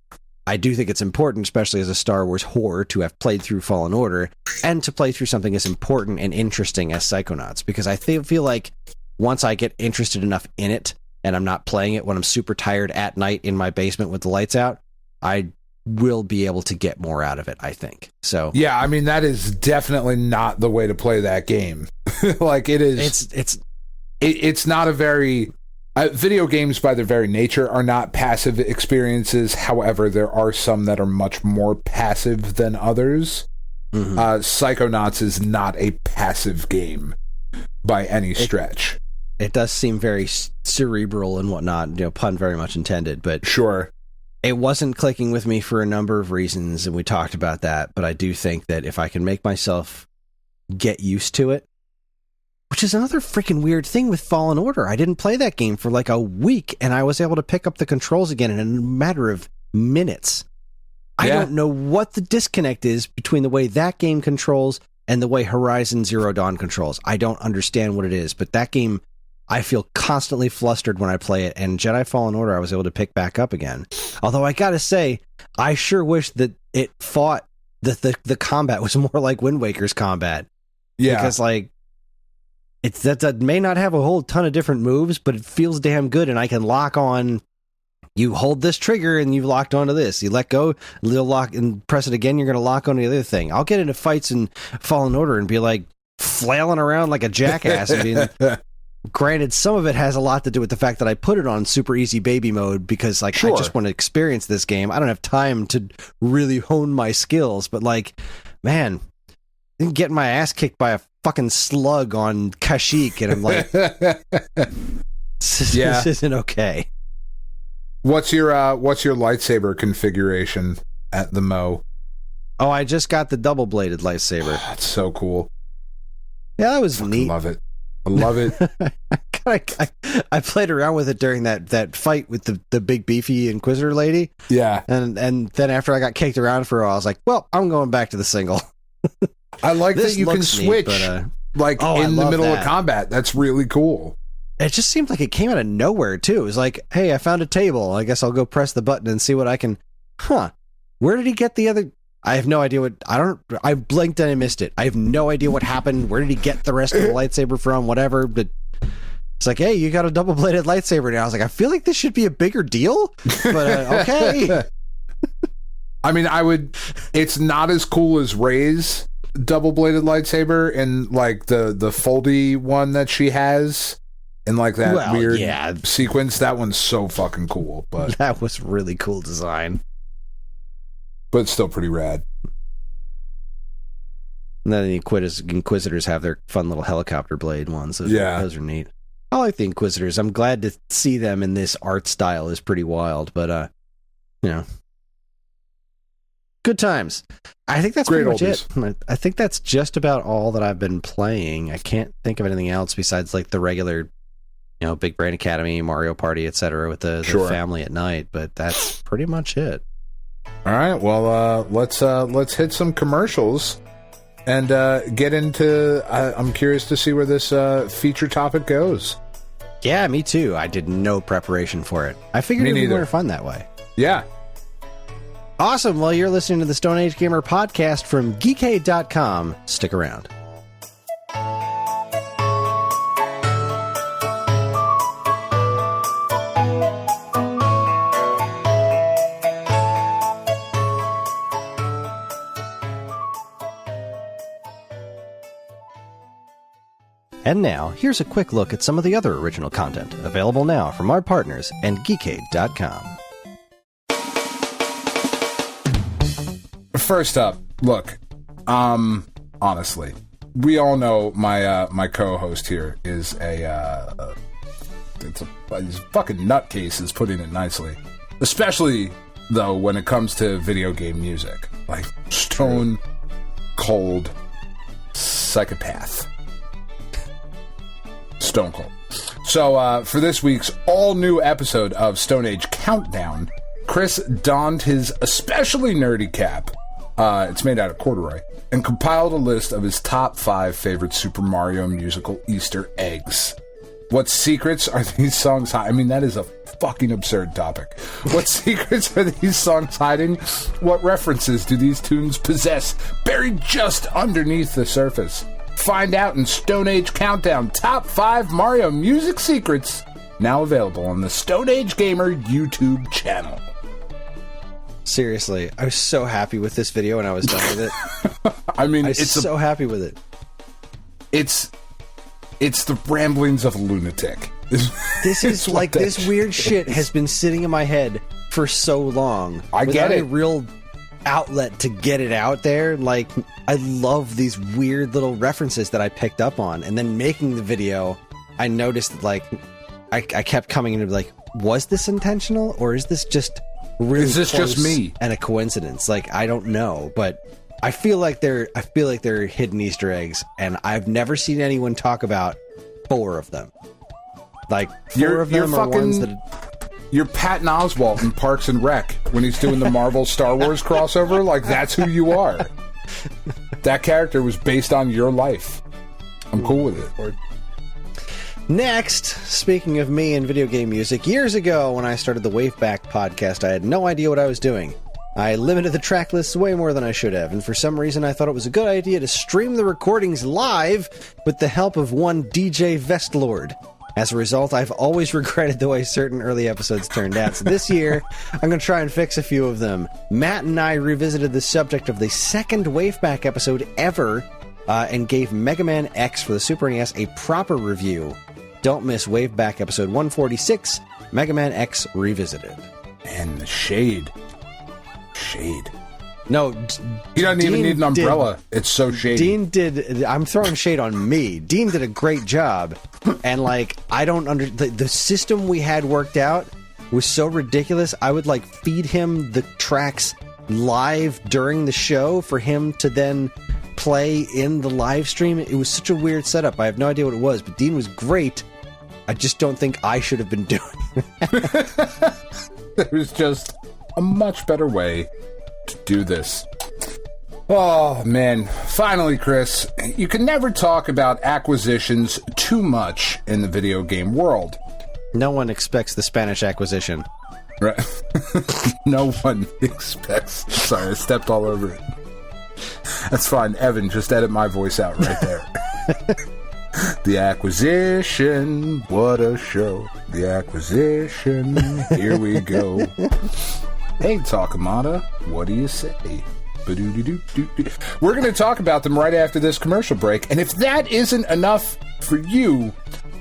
I do think it's important, especially as a Star Wars whore, to have played through Fallen Order and to play through something as important and interesting as Psychonauts, because I feel like once I get interested enough in it and I'm not playing it when I'm super tired at night in my basement with the lights out, I will be able to get more out of it, I think. So yeah, I mean, that is definitely not the way to play that game. Like, it is. It's not a very Video games, by their very nature, are not passive experiences. However, there are some that are much more passive than others. Mm-hmm. Psychonauts is not a passive game by any stretch. It does seem very cerebral and whatnot, pun very much intended, but sure. It wasn't clicking with me for a number of reasons, and we talked about that, but I do think that if I can make myself get used to it, which is another freaking weird thing with Fallen Order. I didn't play that game for like a week, and I was able to pick up the controls again in a matter of minutes. I don't know what the disconnect is between the way that game controls and the way Horizon Zero Dawn controls. I don't understand what it is, but that game, I feel constantly flustered when I play it, and Jedi Fallen Order I was able to pick back up again. Although I gotta say, I sure wish that it fought, the combat was more like Wind Waker's combat. Yeah. Because, like, that may not have a whole ton of different moves, but it feels damn good, and I can lock on. You hold this trigger, and you've locked onto this. You let go, you'll lock, and press it again, you're going to lock onto the other thing. I'll get into fights in Fallen Order and be, like, flailing around like a jackass. Granted, some of it has a lot to do with the fact that I put it on super easy baby mode because, like, I just want to experience this game. I don't have time to really hone my skills, but, like, man, I'm getting my ass kicked by a fucking slug on Kashyyyk, and I'm like, this isn't okay. What's your lightsaber configuration at the Mo? Oh, I just got the double-bladed lightsaber. That's so cool. Yeah, that was neat. I love it. I played around with it during that fight with the big beefy Inquisitor lady. Yeah. And then after I got kicked around for a while, I was like, well, I'm going back to the single. I like that you can switch neat, but, in the middle of combat. That's really cool. It just seemed like it came out of nowhere, too. It was like, hey, I found a table. I guess I'll go press the button and see what I can... Where did he get the other... I have no idea what... I blinked and I missed it. I have no idea what happened. Where did he get the rest of the lightsaber from? Whatever. But it's like, hey, you got a double-bladed lightsaber now. I was like, I feel like this should be a bigger deal. But, okay. I mean, it's not as cool as Rey's double-bladed lightsaber and, like, the foldy one that she has and, like, that weird sequence. That one's so fucking cool. But that was really cool design. But it's still pretty rad. And then the Inquisitors have their fun little helicopter blade ones. Those are neat. I like the Inquisitors. I'm glad to see them in this art style is pretty wild, but, good times. I think that's pretty much it. I think that's just about all that I've been playing. I can't think of anything else besides, like, the regular, Big Brain Academy, Mario Party, etc. with the family at night, but that's pretty much it. All right, well, let's hit some commercials and get into... I'm curious to see where this feature topic goes. Yeah, me too. I did no preparation for it. I figured it'd be more fun that way. Yeah. Awesome. Well, you're listening to the Stone Age Gamer podcast from geekade.com. Stick around. And now, here's a quick look at some of the other original content available now from our partners and geekade.com. First up, look, honestly, we all know my co-host here is he's a fucking nutcase, is putting it nicely. Especially, though, when it comes to video game music. Like, stone cold psychopath. Stone cold. So, for this week's all-new episode of Stone Age Countdown, Kris donned his especially nerdy cap, it's made out of corduroy, and compiled a list of his top 5 favorite Super Mario musical Easter eggs. What secrets are these songs hiding? I mean, that is a fucking absurd topic. What secrets are these songs hiding? What references do these tunes possess, buried just underneath the surface? Find out in Stone Age Countdown Top 5 Mario Music Secrets, now available on the Stone Age Gamer YouTube channel. Seriously, I was so happy with this video when I was done with it. I mean, it's so happy with it. It's the ramblings of a lunatic. This is like this weird shit has been sitting in my head for so long. I get it. A real outlet to get it out there. Like, I love these weird little references that I picked up on, and then making the video, I noticed that, like, I kept coming in and be like, was this intentional, or is this just really is this just me and a coincidence? Like, I don't know, but I feel like they're hidden Easter eggs, and I've never seen anyone talk about 4 of them. Like, 4 of them are ones that... You're Patton Oswalt in Parks and Rec when he's doing the Marvel Star Wars crossover. Like, that's who you are. That character was based on your life. I'm cool with it. Next, speaking of me and video game music, years ago when I started the Waveback podcast, I had no idea what I was doing. I limited the track lists way more than I should have, and for some reason I thought it was a good idea to stream the recordings live with the help of one DJ Vestlord. As a result, I've always regretted the way certain early episodes turned out, so this year I'm going to try and fix a few of them. Matt and I revisited the subject of the second Waveback episode ever, and gave Mega Man X for the Super NES a proper review. Don't miss Waveback episode 146, Mega Man X Revisited. And the shade. No, he doesn't even need an umbrella. It's so shady. Dean did. I'm throwing shade on me. Dean did a great job, and like I don't the system we had worked out was so ridiculous. I would like feed him the tracks live during the show for him to then play in the live stream. It was such a weird setup. I have no idea what it was, but Dean was great. I just don't think I should have been doing it. There was just a much better way to do this. Oh, man. Finally, Kris, you can never talk about acquisitions too much in the video game world. No one expects the Spanish acquisition. Right. No one expects. Sorry, I stepped all over it. That's fine. Evan, just edit my voice out right there. The acquisition, what a show. The acquisition, here we go. Hey, Takamata, what do you say? We're going to talk about them right after this commercial break, and if that isn't enough for you,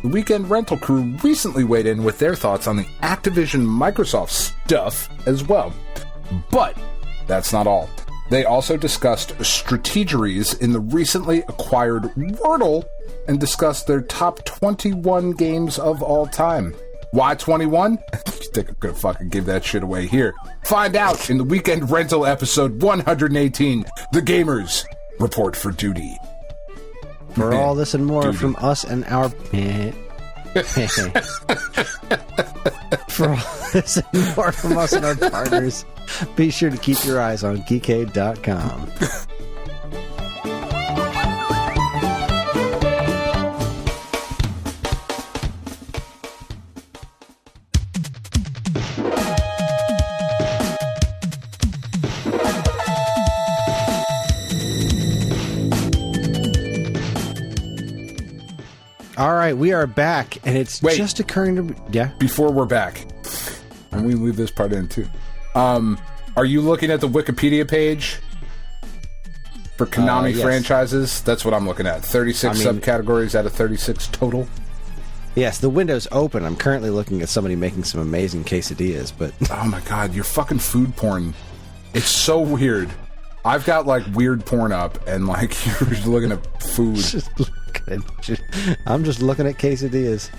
the Weekend Rental crew recently weighed in with their thoughts on the Activision Microsoft stuff as well. But that's not all. They also discussed strategeries in the recently acquired Wordle and discussed their top 21 games of all time. Why 21? You think I'm gonna fucking give that shit away here? Find out in the Weekend Rental episode 118, The Gamers Report for Duty. For all this and more Duty. from us and our... For all this and more from us and our partners, be sure to keep your eyes on geekade.com. All right, we are back, and it's just occurring to me... Yeah? Before we're back, and we leave this part in too. Are you looking at the Wikipedia page for Konami yes. franchises? That's what I'm looking at. 36 subcategories out of 36 total. Yes, the window's open. I'm currently looking at somebody making some amazing quesadillas, but... Oh my god, your fucking food porn. It's so weird. I've got, like, weird porn up, and, like, you're looking at food. I'm just looking at quesadillas.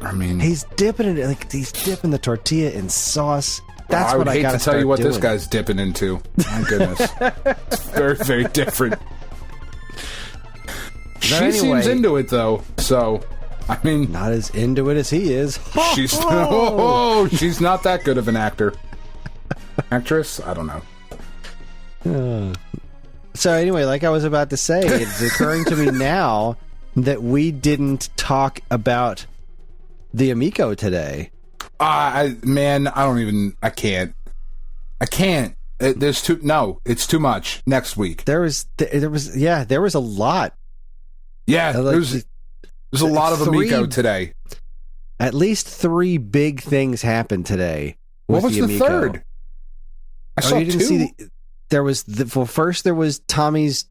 I mean... He's dipping the tortilla in sauce. That's what I gotta start doing. I hate to tell you what this guy's dipping into. My goodness. It's very, very different. She seems into it, though, so... I mean... Not as into it as he is. She's not that good of an actor. Actress? I don't know. So anyway, like I was about to say, it's occurring to me now that we didn't talk about the Amico today. I can't. It's too much. Next week. There was a lot. Yeah, there's a lot of Amico today. At least 3 big things happened today. What was the Amico. third? I saw you didn't 2. see there was first there was Tommy's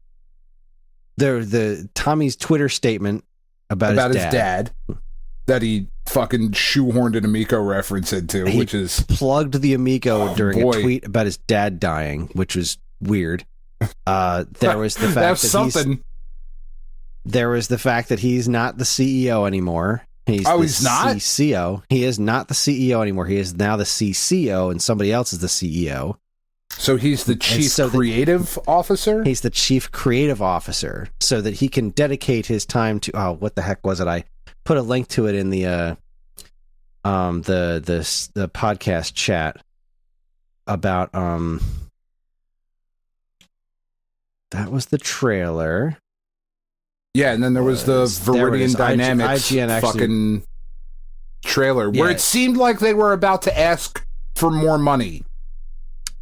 Tommy's Twitter statement about his dad that he fucking shoehorned an Amico reference into, which is plugged the Amico during a tweet about his dad dying, which was weird. There was the fact that there was the fact that he's not the CEO anymore. He's not CCO. He is not the CEO anymore. He is now the CCO, and somebody else is the CEO. So he's the chief creative officer? He's the chief creative officer, so that he can dedicate his time to... Oh, what the heck was it? I put a link to it in the podcast chat about... That was the trailer. Yeah, and then there was the Viridian Dynamics fucking trailer, where it seemed like they were about to ask for more money.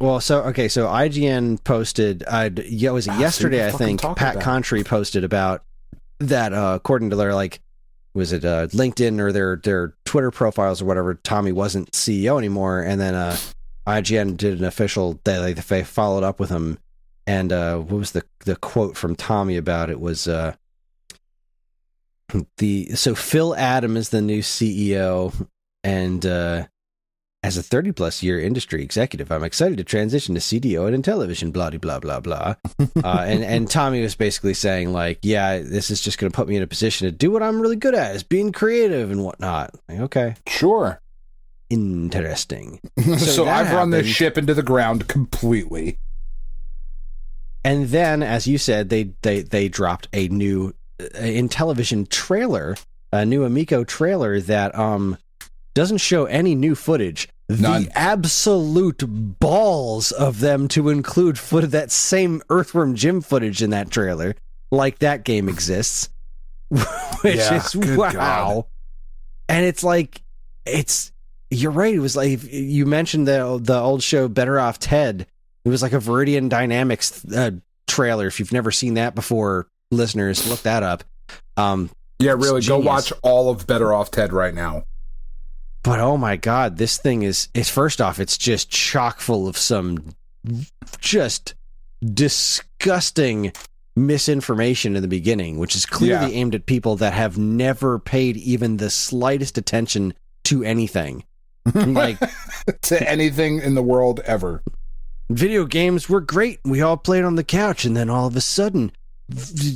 Well, so IGN posted, was it yesterday, I think, Pat Contry posted about that, according to their, was it LinkedIn or their Twitter profiles or whatever, Tommy wasn't CEO anymore, and then IGN did an official, they followed up with him, and what was the quote from Tommy about it was, so Phil Adam is the new CEO, and as a 30-plus year industry executive, I'm excited to transition to CDO and Intellivision, blah, blah, blah, blah. And Tommy was basically saying, this is just going to put me in a position to do what I'm really good at, is being creative and whatnot. Okay. Sure. Interesting. So I've run this ship into the ground completely. And then, as you said, they dropped a new Intellivision trailer, a new Amico trailer that doesn't show any new footage. None. The absolute balls of them to include that same Earthworm Jim footage in that trailer, like that game exists, which is wow. God. And you're right. It was like you mentioned the old show Better Off Ted. It was like a Viridian Dynamics trailer. If you've never seen that before, listeners, look that up. Really, go watch all of Better Off Ted right now. But oh my God, this thing is first off, it's just chock full of some just disgusting misinformation in the beginning, which is clearly aimed at people that have never paid even the slightest attention to anything. To anything in the world ever. Video games were great. We all played on the couch, and then all of a sudden,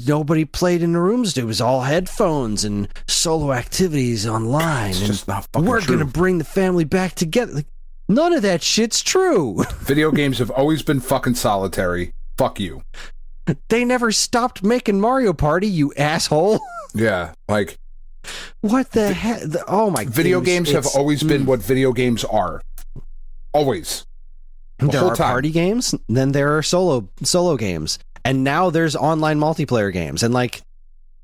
nobody played in the rooms. It was all headphones and solo activities online. It's just not fucking we're true. going to bring the family back together. None of that shit's true. Video games have always been fucking solitary. Fuck you. They never stopped making Mario Party, you asshole. Yeah, what the heck? Oh my god. Video games have always been what video games are. Always. There are party games, then there are solo games. And now there's online multiplayer games, and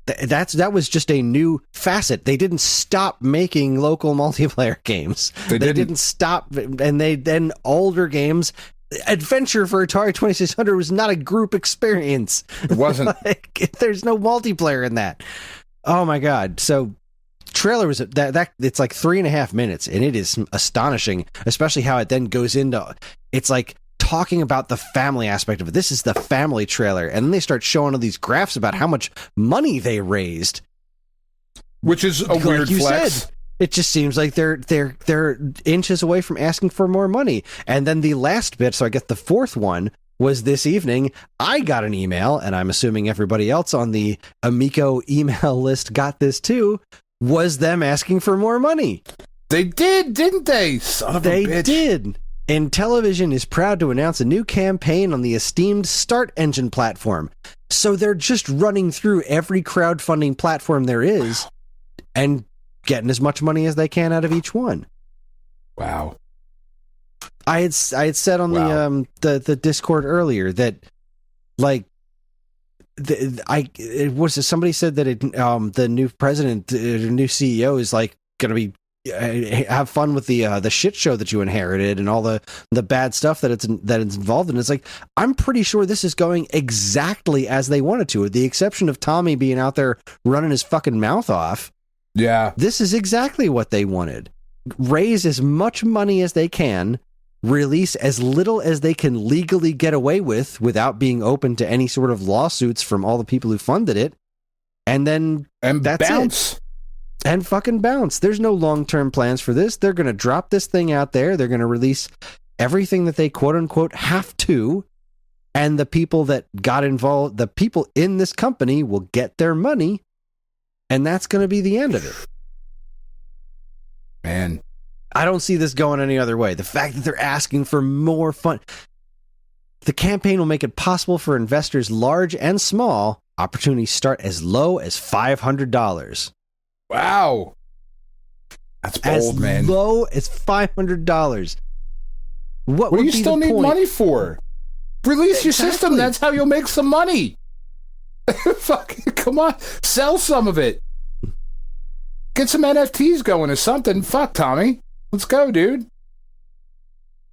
that was just a new facet. They didn't stop making local multiplayer games. They didn't stop, and then older games. Adventure for Atari 2600 was not a group experience. It wasn't. There's no multiplayer in that. Oh my god! So trailer was that it's 3.5 minutes, and it is astonishing, especially how it then goes into. It's talking about the family aspect of it. This is the family trailer, and then they start showing all these graphs about how much money they raised, which is a weird flex. Said, it just seems like they're inches away from asking for more money. And then the last bit, so I guess the fourth one was this evening. I got an email, and I'm assuming everybody else on the Amico email list got this too. Was them asking for more money? They did, didn't they? Son of a bitch. They did. Intellivision is proud to announce a new campaign on the esteemed Start Engine platform. So they're just running through every crowdfunding platform there is and getting as much money as they can out of each one. Wow. I had said on the Discord earlier that somebody said that the new president, the new CEO is going to be have fun with the shit show that you inherited and all the bad stuff that it's involved in. It's I'm pretty sure this is going exactly as they wanted to, with the exception of Tommy being out there running his fucking mouth off. Yeah. This is exactly what they wanted. Raise as much money as they can, release as little as they can legally get away with without being open to any sort of lawsuits from all the people who funded it, and then that's bounce. it. and fucking bounce. There's no long-term plans for this. They're going to drop this thing out there. They're going to release everything that they quote-unquote have to, and the people that got involved, the people in this company will get their money, and that's going to be the end of it. Man. I don't see this going any other way. The fact that they're asking for more fun... The campaign will make it possible for investors large and small. Opportunities start as low as $500. Wow. That's bold, man. As low as $500. What do you still need money for? Release your system. That's how you'll make some money. Fucking come on. Sell some of it. Get some NFTs going or something. Fuck, Tommy. Let's go, dude.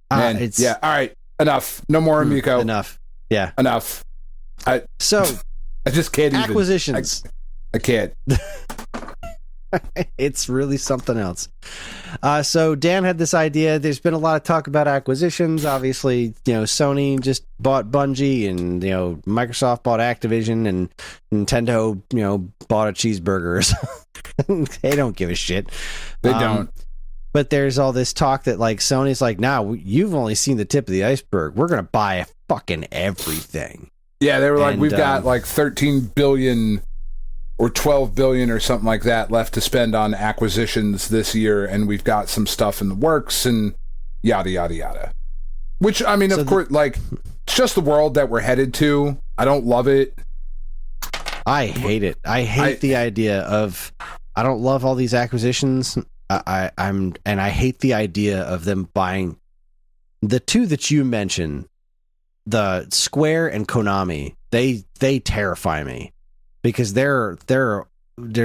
Man, yeah. All right. Enough. No more Amico. Enough. Yeah. Enough. I just can't even. Acquisitions. I can't. It's really something else. So Dan had this idea. There's been a lot of talk about acquisitions. Obviously, Sony just bought Bungie, and Microsoft bought Activision, and Nintendo, bought a cheeseburger or something. They don't give a shit. They don't. But there's all this talk that Sony's nah, you've only seen the tip of the iceberg. We're gonna buy fucking everything. Yeah, they were we've got 13 billion or 12 billion or something like that left to spend on acquisitions this year, and we've got some stuff in the works and yada yada yada. Which, I mean, of course, it's just the world that we're headed to. I don't love it. I hate it. I hate the idea of. I don't love all these acquisitions. I hate the idea of them buying the two that you mentioned, the Square and Konami. They terrify me because they're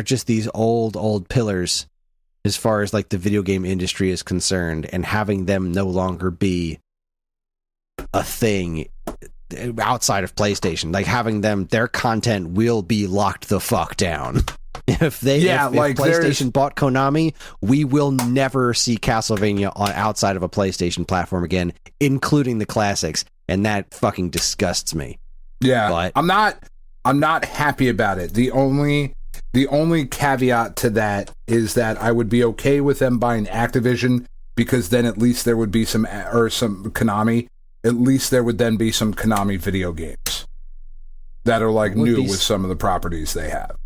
just these old pillars as far as the video game industry is concerned, and having them no longer be a thing outside of PlayStation, having them, their content will be locked the fuck down. If PlayStation bought Konami, we will never see Castlevania outside of a PlayStation platform again, including the classics, and that fucking disgusts me. Yeah, but I'm not happy about it. The only caveat to that is that I would be okay with them buying Activision, because then at least there would be some Konami. At least there would then be some Konami video games that are new with some of the properties they have.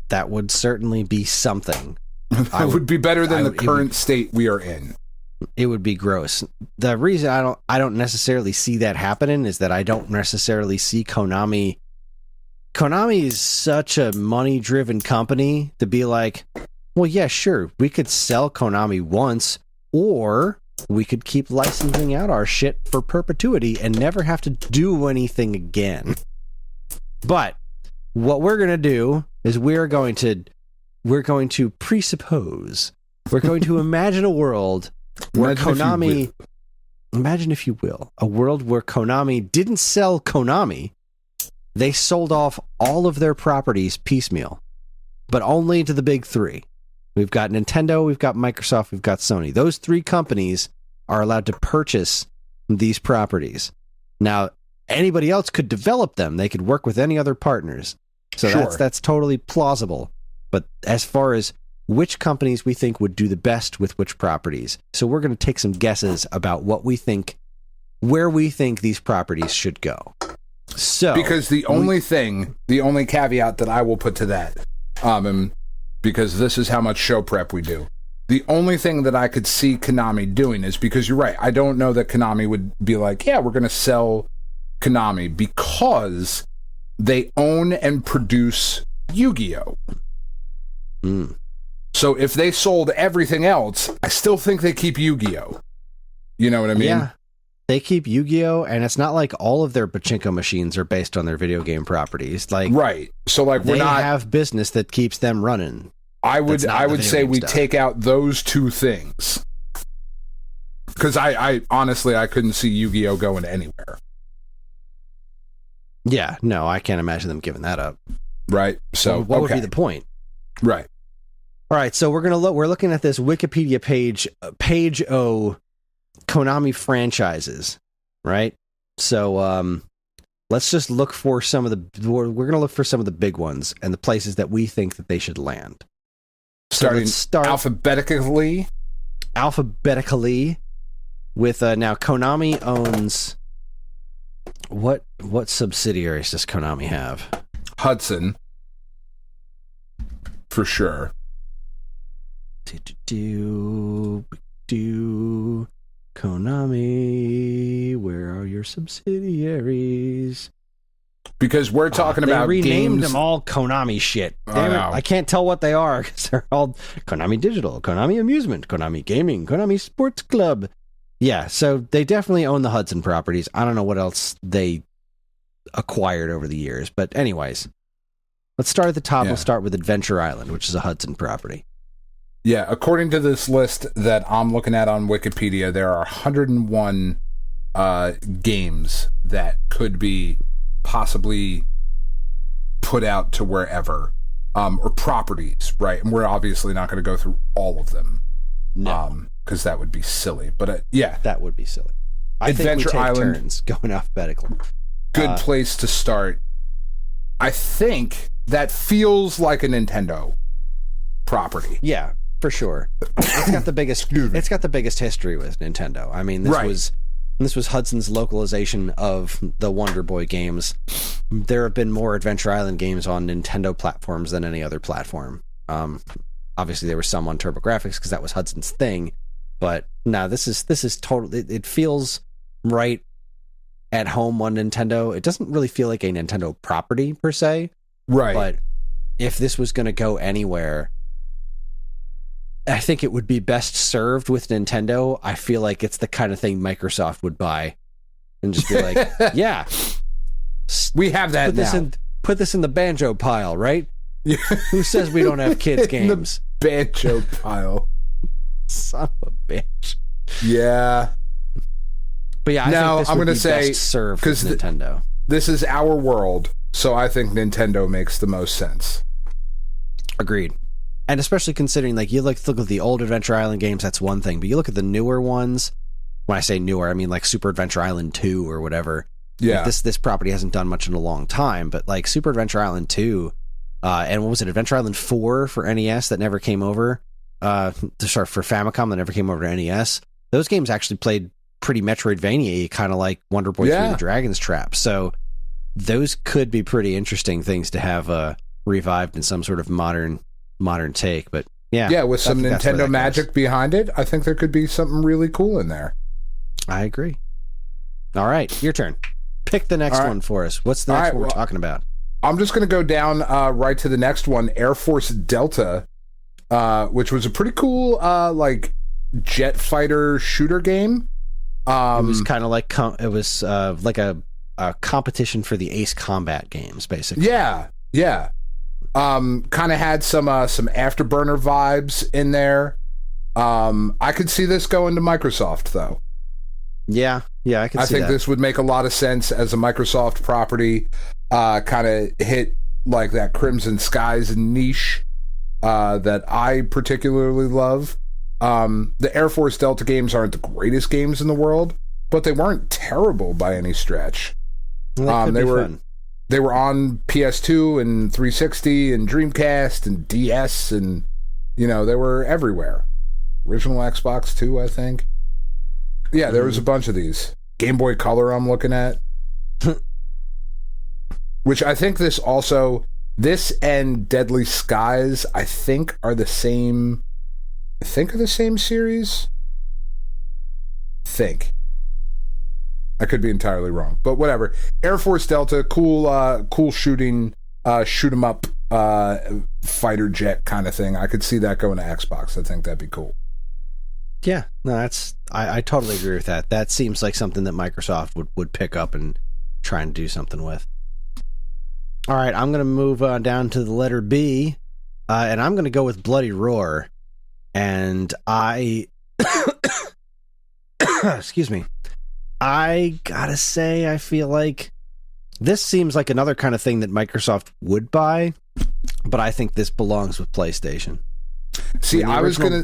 That would certainly be something. It would be better than the current state we are in. It would be gross. The reason I don't necessarily see that happening is that I don't necessarily see Konami. Konami is such a money-driven company to be well, yeah, sure, we could sell Konami once, or we could keep licensing out our shit for perpetuity and never have to do anything again. But what we're going to do is we're going to presuppose, we're going to imagine a world where Konami, imagine if you will, a world where Konami didn't sell Konami. They sold off all of their properties piecemeal, but only to the big three. We've got Nintendo, we've got Microsoft, we've got Sony. Those three companies are allowed to purchase these properties. Now, anybody else could develop them. They could work with any other partners. So sure, that's totally plausible. But as far as which companies we think would do the best with which properties, so we're going to take some guesses about where we think these properties should go. So, because the only caveat that I will put to that, because this is how much show prep we do, the only thing that I could see Konami doing is, because you're right, I don't know that Konami would be yeah, we're going to sell Konami, because they own and produce Yu-Gi-Oh! So if they sold everything else, I still think they keep Yu-Gi-Oh! You know what I mean? Yeah. They keep Yu-Gi-Oh! And it's not like all of their pachinko machines are based on their video game properties. Right. So they have business that keeps them running. I would say we take out those two things. Because I honestly, I couldn't see Yu-Gi-Oh! Going anywhere. Yeah, no, I can't imagine them giving that up. Right. So what would be the point? Right. All right. So we're looking at this Wikipedia page O Konami franchises, right? So let's just look for some of the. We're going to look for some of the big ones and the places that we think that they should land. Starting start alphabetically with now Konami owns what subsidiaries does Konami have? Hudson, for sure. Konami, where are your subsidiaries? Because we're talking they about renamed games. them all Konami shit. Damn it. I can't tell what they are because they're all Konami Digital, Konami Amusement, Konami Gaming, Konami Sports Club. Yeah, so they definitely own the Hudson properties. I don't know what else they acquired over the years, but anyways, let's start at the top. Yeah. We'll start with Adventure Island, which is a Hudson property. Yeah, according to this list that I'm looking at on Wikipedia, there are 101 games that could be possibly put out to wherever, or properties, right? And we're obviously not going to go through all of them, No, because that would be silly. But yeah, that would be silly. I Adventure think we take Island, turns going alphabetically. good place to start. I think that feels like a Nintendo property. Yeah, for sure. It's got the biggest. It's got the biggest history with Nintendo. I mean, this was Hudson's localization of the Wonder Boy games. There have been more Adventure Island games on Nintendo platforms than any other platform. Obviously, there were some on TurboGrafx because that was Hudson's thing. But no, this is totally. It feels right at home on Nintendo. It doesn't really feel like a Nintendo property per se. Right. But if this was going to go anywhere, I think it would be best served with Nintendo. I feel like it's the kind of thing Microsoft would buy and just be like, yeah, we have that now. Put this in the Banjo pile, right? Who says we don't have kids games? The Banjo pile. Son of a bitch. Yeah. But yeah, I think this I'm would gonna be say, best served with Nintendo. This is our world, so I think Nintendo makes the most sense. Agreed. And especially considering, like, you look at the old Adventure Island games, that's one thing. But you look at the newer ones. When I say newer, I mean like Super Adventure Island 2 or whatever. Yeah. Like this property hasn't done much in a long time, but like Super Adventure Island 2, and what was it, Adventure Island 4 for NES that never came over, for Famicom that never came over to NES. Those games actually played pretty Metroidvania-y, kind of like Wonder Boy 3 the Dragon's Trap. So those could be pretty interesting things to have revived in some sort of modern take. But yeah, with some Nintendo magic behind it, I think there could be something really cool in there. I agree. All right, your turn. Pick the next one for us. What's the next one we're talking about? I'm just going to go down right to the next one, Air Force Delta, which was a pretty cool like jet fighter shooter game. It was kind of like like a competition for the Ace Combat games, basically. Yeah. Kind of had some Afterburner vibes in there. I could see this going to Microsoft, though. Yeah, I can see that. I think this would make a lot of sense as a Microsoft property. Kind of hit like that Crimson Skies niche that I particularly love. The Air Force Delta games aren't the greatest games in the world, but they weren't terrible by any stretch. Well, they were fun. They were on PS2 and 360 and Dreamcast and DS, and they were everywhere. Original Xbox too, I think. Yeah, there was a bunch of these. Game Boy Color I'm looking at. Which I think this and Deadly Skies, I think are the same series. I could be entirely wrong, but whatever. Air Force Delta, cool shooting, shoot 'em up, fighter jet kind of thing. I could see that going to Xbox. I think that'd be cool. Yeah, no, I totally agree with that. That seems like something that Microsoft would pick up and try and do something with. All right, I'm going to move down to the letter B, and I'm going to go with Bloody Roar. And excuse me. I gotta say, I feel like this seems like another kind of thing that Microsoft would buy, but I think this belongs with PlayStation. See, I was gonna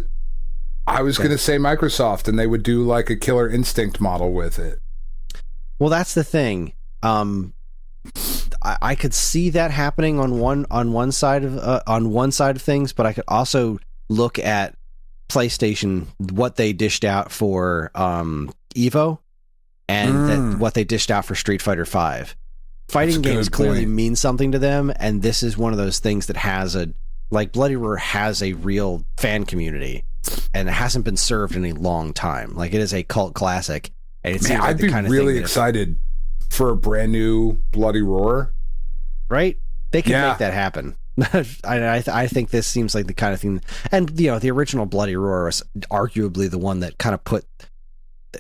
say Microsoft, and they would do like a Killer Instinct model with it. Well, that's the thing. I could see that happening on one side of things, but I could also look at PlayStation, what they dished out for Evo, and what they dished out for Street Fighter V. Fighting games clearly mean something to them, and this is one of those things that has Bloody Roar has a real fan community, and it hasn't been served in a long time. Like, it is a cult classic, and it seems like I'd be really excited for a brand new Bloody Roar. Right? They can make that happen. I think this seems like the kind of thing, and the original Bloody Roar was arguably the one that kind of put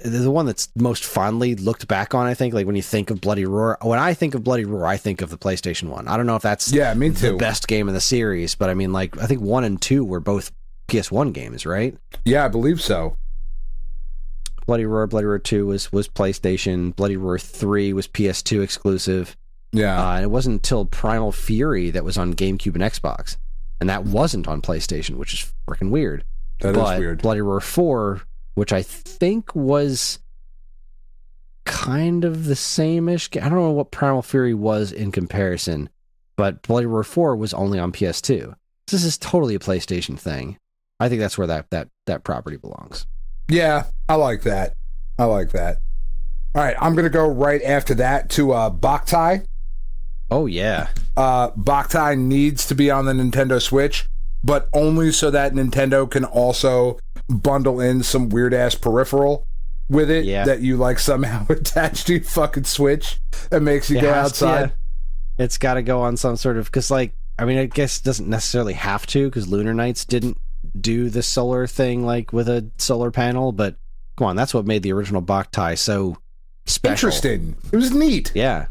the one that's most fondly looked back on. I think, like, when you think of Bloody Roar, when I think of Bloody Roar, I think of the PlayStation 1. I don't know if that's me too. The best game in the series, but I mean, like, I think 1 and 2 were both PS1 games, right? Yeah, I believe so. Bloody Roar 2 was PlayStation. Bloody Roar 3 was PS2 exclusive. Yeah. And it wasn't until Primal Fury that was on GameCube and Xbox. And that wasn't on PlayStation, which is freaking weird. That is weird. Bloody Roar 4, which I think was kind of the same-ish. I don't know what Primal Fury was in comparison, but Bloody Roar 4 was only on PS2. This is totally a PlayStation thing. I think that's where that property belongs. Yeah, I like that. All right, I'm going to go right after that to Boktai. Oh, yeah. Boktai needs to be on the Nintendo Switch, but only so that Nintendo can also bundle in some weird-ass peripheral with it that you, like, somehow attach to your fucking Switch that makes you go outside. It's got to go on some sort of... Because, like, I mean, I guess it doesn't necessarily have to, because Lunar Knights didn't do the solar thing, like, with a solar panel, but come on, that's what made the original Boktai so special. Interesting. It was neat. Yeah.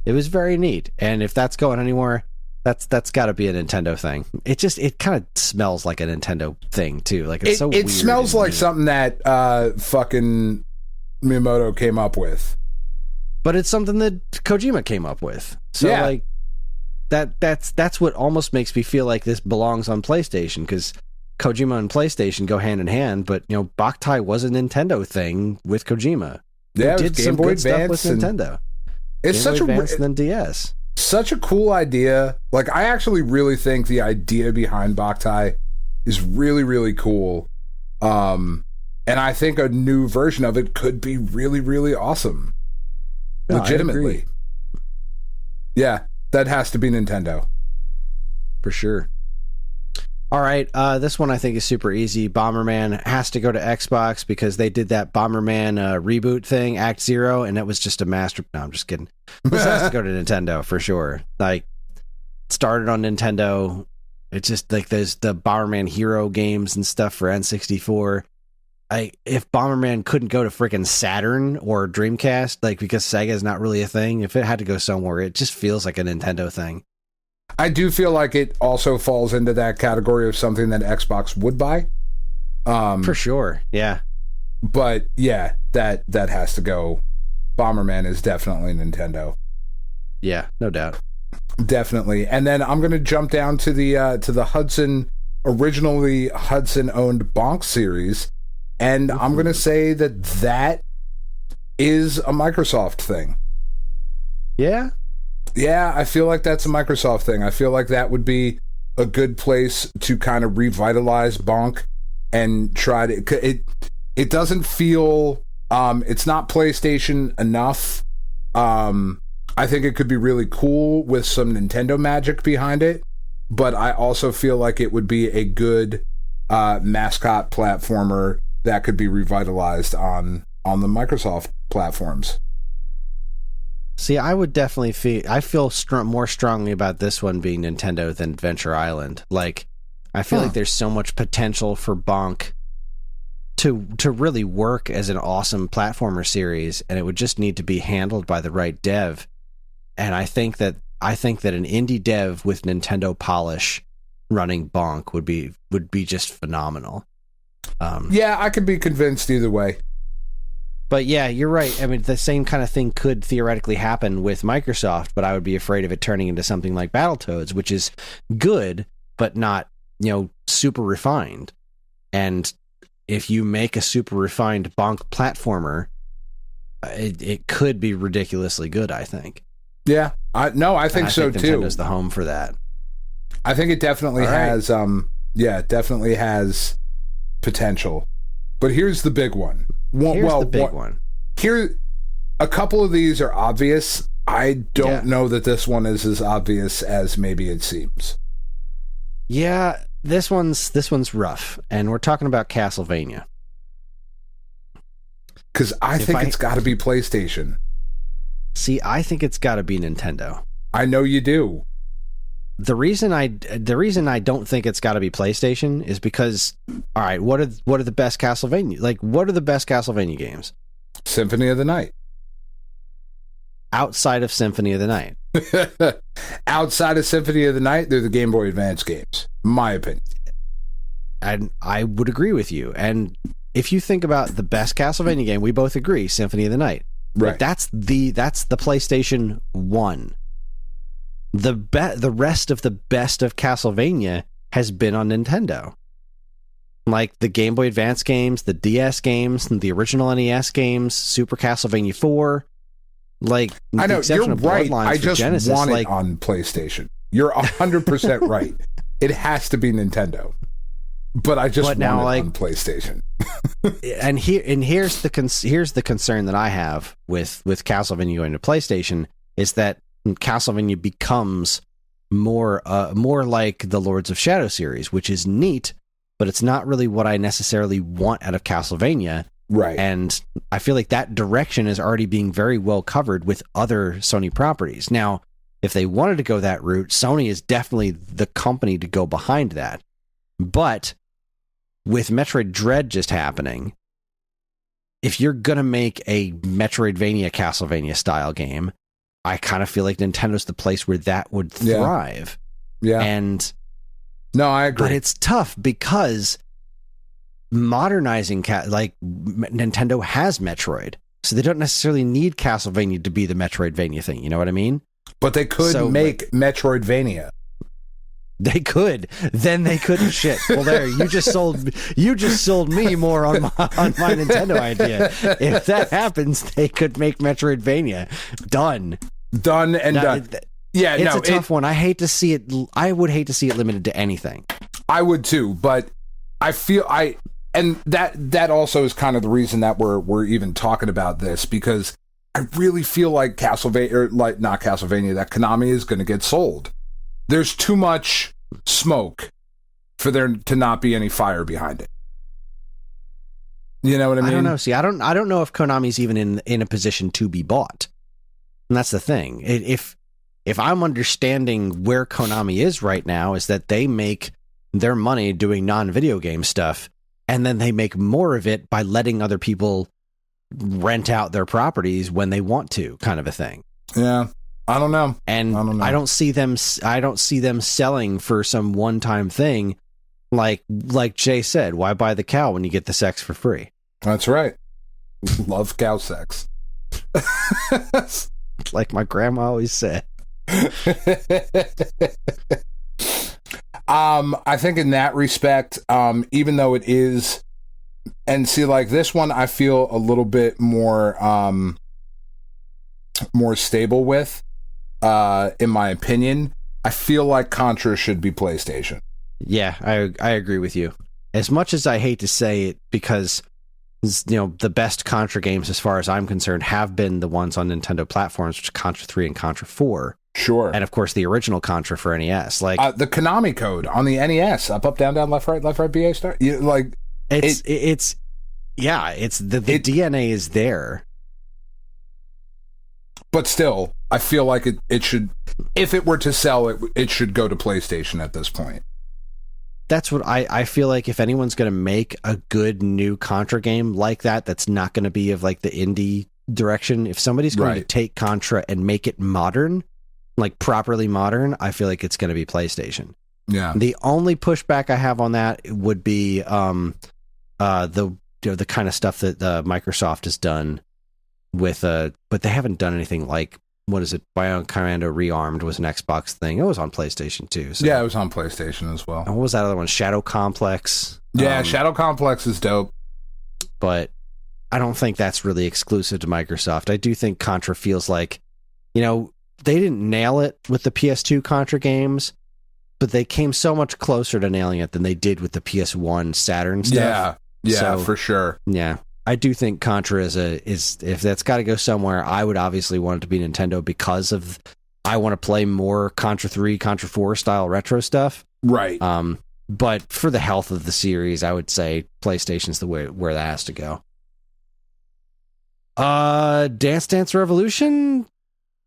It was very neat. And if that's going anywhere, that's got to be a Nintendo thing. It kind of smells like a Nintendo thing too. Like, it's so weird. It smells like something that fucking Miyamoto came up with. But it's something that Kojima came up with. So like that's what almost makes me feel like this belongs on PlayStation, because Kojima and PlayStation go hand in hand, but Boktai was a Nintendo thing with Kojima. Yeah, did Game some Boy good stuff with Advance Nintendo. It's such a and then DS. Such a cool idea. Like, I actually really think the idea behind Boktai is really, really cool. And I think a new version of it could be really, really awesome. No, legitimately. Yeah, that has to be Nintendo. For sure. All right, this one I think is super easy. Bomberman has to go to Xbox because they did that Bomberman reboot thing, Act Zero, and it was just a master... No, I'm just kidding. This has to go to Nintendo, for sure. Like, started on Nintendo. It's just, like, there's the Bomberman Hero games and stuff for N64. If Bomberman couldn't go to freaking Saturn or Dreamcast, like, because Sega is not really a thing, if it had to go somewhere, it just feels like a Nintendo thing. I do feel like it also falls into that category of something that Xbox would buy. For sure, yeah. But yeah, that has to go. Bomberman is definitely Nintendo. Yeah, no doubt. Definitely. And then I'm going to jump down to the Hudson, originally Hudson-owned Bonk series, and I'm going to say that is a Microsoft thing. Yeah? Yeah, I feel like that's a Microsoft thing. I feel like that would be a good place to kind of revitalize Bonk and try to... It doesn't feel... it's not PlayStation enough. I think it could be really cool with some Nintendo magic behind it, but I also feel like it would be a good mascot platformer that could be revitalized on the Microsoft platforms. See, I would definitely feel more strongly about this one being Nintendo than Adventure Island. Like, I feel like there's so much potential for Bonk to really work as an awesome platformer series, and it would just need to be handled by the right dev. And I think that an indie dev with Nintendo polish running Bonk would be just phenomenal. Yeah, I could be convinced either way. But yeah, you're right. I mean, the same kind of thing could theoretically happen with Microsoft, but I would be afraid of it turning into something like Battletoads, which is good, but not, super refined. And if you make a super refined Bonk platformer, it could be ridiculously good, I think. Yeah, I think so too. Nintendo's the home for that. I think it definitely has Yeah, it definitely has potential. But here's the big one. Here's the big one. Here, a couple of these are obvious. I don't know that this one is as obvious as maybe it seems. Yeah, this one's rough, and we're talking about Castlevania. Because I think it's got to be PlayStation. See, I think it's got to be Nintendo. I know you do. The reason I don't think it's got to be PlayStation is because, all right, what are the best Castlevania? Like, what are the best Castlevania games? Symphony of the Night. Outside of Symphony of the Night. Outside of Symphony of the Night, they're the Game Boy Advance games, in my opinion. And I would agree with you. And if you think about the best Castlevania game, we both agree, Symphony of the Night. Right. But that's the PlayStation 1. The rest of the best of Castlevania has been on Nintendo. Like the Game Boy Advance games, the DS games, the original NES games, Super Castlevania 4. Like, I know, you're right. I just Genesis, want it on PlayStation. You're 100% right. It has to be Nintendo. But I just want it on PlayStation. and here's the concern that I have with Castlevania going to PlayStation is that Castlevania becomes more like the Lords of Shadow series, which is neat, but it's not really what I necessarily want out of Castlevania. Right. And I feel like that direction is already being very well covered with other Sony properties. Now, if they wanted to go that route, Sony is definitely the company to go behind that. But with Metroid Dread just happening, if you're going to make a Metroidvania Castlevania style game, I kind of feel like Nintendo's the place where that would thrive. Yeah. And no, I agree. But it's tough because modernizing Nintendo has Metroid, so they don't necessarily need Castlevania to be the Metroidvania thing. You know what I mean? But they could make Metroidvania. They could. Then they couldn't shit. Well, there you just sold me more on my Nintendo idea. If that happens, they could make Metroidvania. Done and done. Yeah, it's a tough one. I hate to see it. I would hate to see it limited to anything. I would too, but I feel and that also is kind of the reason that we're even talking about this, because I really feel like not Castlevania, that Konami is going to get sold. There's too much smoke for there to not be any fire behind it. You know what I mean? I don't know. See, I don't know if Konami's even in a position to be bought. And that's the thing. If I'm understanding where Konami is right now, is that they make their money doing non-video game stuff, and then they make more of it by letting other people rent out their properties when they want to, kind of a thing. Yeah. I don't know. And I don't see them selling for some one-time thing. Like Jay said, why buy the cow when you get the sex for free? That's right. Love cow sex. Like my grandma always said. I think in that respect, even though it is, and see, like this one, I feel a little bit more stable with, in my opinion. I feel like Contra should be PlayStation. Yeah, I agree with you. As much as I hate to say it, because the best Contra games, as far as I'm concerned, have been the ones on Nintendo platforms, which are Contra 3 and Contra 4. Sure. And of course the original Contra for NES. Like the Konami code on the NES, up, down, left, right, BA start. It's the DNA is there. But still, I feel like it should, if it were to sell, it should go to PlayStation at this point. That's what I feel like. If anyone's going to make a good new Contra game like that, that's not going to be of like the indie direction. If somebody's going to take Contra and make it modern, like properly modern, I feel like it's going to be PlayStation. Yeah. The only pushback I have on that would be the kind of stuff that Microsoft has done with but they haven't done anything like, what is it? Bionic Commando Rearmed was an Xbox thing. It was on PlayStation too. So. Yeah, it was on PlayStation as well. And what was that other one? Shadow Complex. Yeah, Shadow Complex is dope. But I don't think that's really exclusive to Microsoft. I do think Contra feels like, they didn't nail it with the PS2 Contra games, but they came so much closer to nailing it than they did with the PS1 Saturn stuff. Yeah, So, for sure. Yeah. I do think Contra is if that's got to go somewhere, I would obviously want it to be Nintendo because of I want to play more Contra 3, Contra 4 style retro stuff. Right. But for the health of the series, I would say PlayStation's the way where that has to go. Dance Dance Revolution,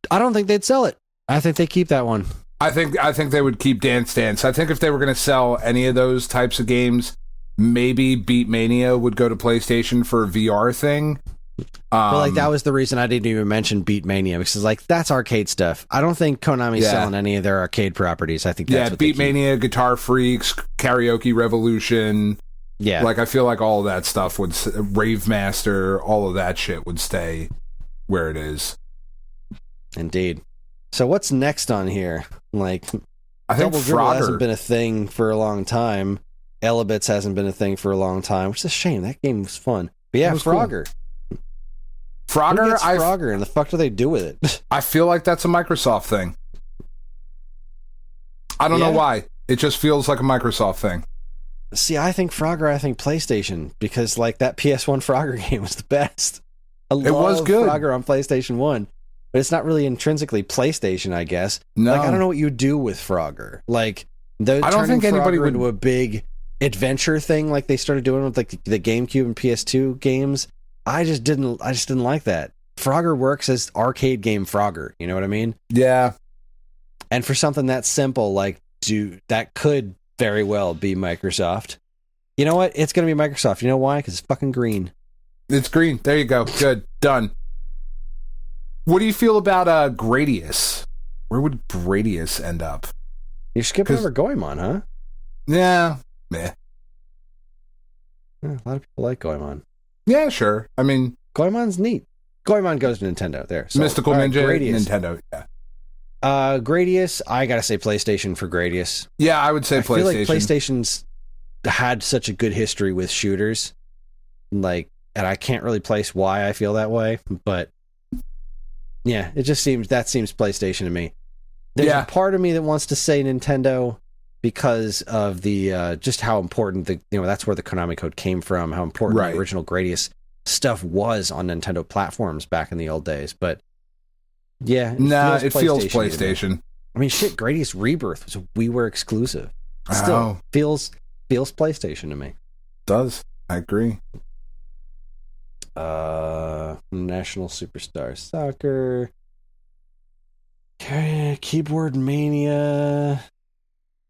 I don't think they'd sell it. I think they keep that one. I think they would keep Dance Dance. I think if they were going to sell any of those types of games, maybe Beat Mania would go to PlayStation for a VR thing. But like that was the reason I didn't even mention Beat Mania, because like that's arcade stuff. I don't think Konami's selling any of their arcade properties. I think that's what Beat Mania, Guitar Freaks, Karaoke Revolution. Yeah, like I feel like all of that stuff would Rave Master, all of that shit would stay where it is. Indeed. So what's next on here? Like, I think Double Dribble Frogger hasn't been a thing for a long time. Elebits hasn't been a thing for a long time, which is a shame. That game was fun. But yeah, Frogger. Cool. Frogger, Frogger, and the fuck do they do with it? I feel like that's a Microsoft thing. I don't know why. It just feels like a Microsoft thing. See, I think PlayStation, because like that PS1 Frogger game was the best. It was good. Frogger on PlayStation 1, but it's not really intrinsically PlayStation, I guess. No. Like, I don't know what you do with Frogger. Like, I don't think anybody would into a big adventure thing like they started doing with like the GameCube and PS2 games. I just didn't like that. Frogger works as arcade game Frogger, you know what I mean? Yeah. And for something that simple, like that could very well be Microsoft. You know what? It's going to be Microsoft. You know why? Because it's fucking green. It's green. There you go. Good. Done. What do you feel about Gradius? Where would Gradius end up? You're skipping over Goemon, huh? Yeah. Meh. A lot of people like Goemon. Yeah, sure. I mean, Goemon's neat. Goemon goes to Nintendo. There. So, Mystical Ninja, Gradius. Nintendo. Yeah. Gradius, I gotta say PlayStation for Gradius. Yeah, I would say PlayStation. I feel like PlayStation's had such a good history with shooters, like, and I can't really place why I feel that way, but yeah, it just seems PlayStation to me. There's a part of me that wants to say Nintendo because of the just how important that's where the Konami code came from, how important the original Gradius stuff was on Nintendo platforms back in the old days, but yeah, it feels PlayStation. I mean, shit, Gradius Rebirth was a WiiWare exclusive. Still feels PlayStation to me. Does. I agree. National Superstar Soccer, Keyboard Mania.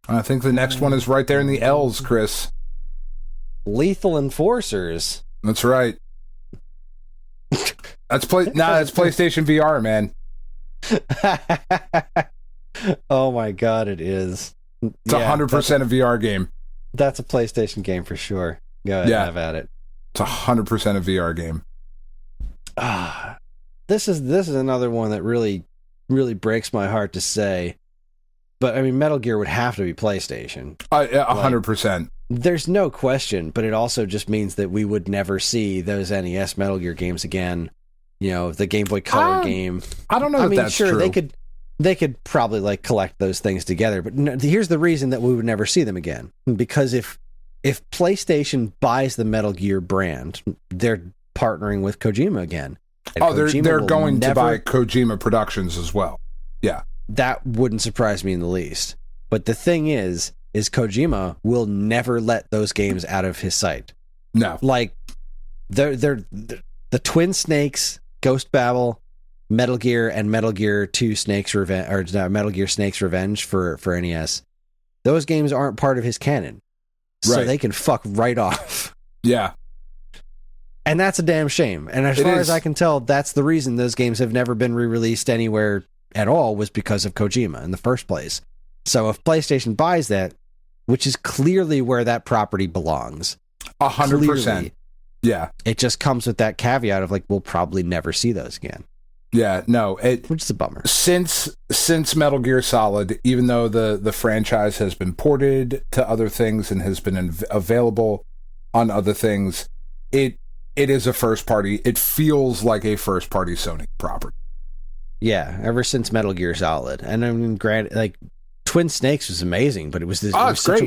I think the next one is right there in the L's, Chris. Lethal Enforcers. That's right. That's PlayStation VR, man. Oh my god, it is. It's 100% a VR game. That's a PlayStation game for sure. Go ahead, have at it. It's 100% a VR game. This is another one that really, really breaks my heart to say. But I mean, Metal Gear would have to be PlayStation. 100%. There's no question, but it also just means that we would never see those NES Metal Gear games again. You know, the Game Boy Color game. I don't know. That's sure, true. they could probably like collect those things together, but here's the reason that we would never see them again. Because if PlayStation buys the Metal Gear brand, they're partnering with Kojima again. They're going to buy Kojima Productions as well. Yeah. That wouldn't surprise me in the least. But the thing is Kojima will never let those games out of his sight. No. Like, they're the Twin Snakes, Ghost Babel, Metal Gear, and Metal Gear 2 Snake's Revenge, or Metal Gear Snake's Revenge for NES. Those games aren't part of his canon. So they can fuck right off. Yeah. And that's a damn shame. And as far as I can tell, that's the reason those games have never been re-released anywhere at all, was because of Kojima in the first place. So if PlayStation buys that, which is clearly where that property belongs, 100%. Yeah. It just comes with that caveat of like, we'll probably never see those again. Yeah, no. Which is a bummer. Since Metal Gear Solid, even though the franchise has been ported to other things and has been available on other things, it is a first party. It feels like a first party Sony property. Yeah, ever since Metal Gear Solid. And I mean, granted, like, Twin Snakes was amazing, but it was such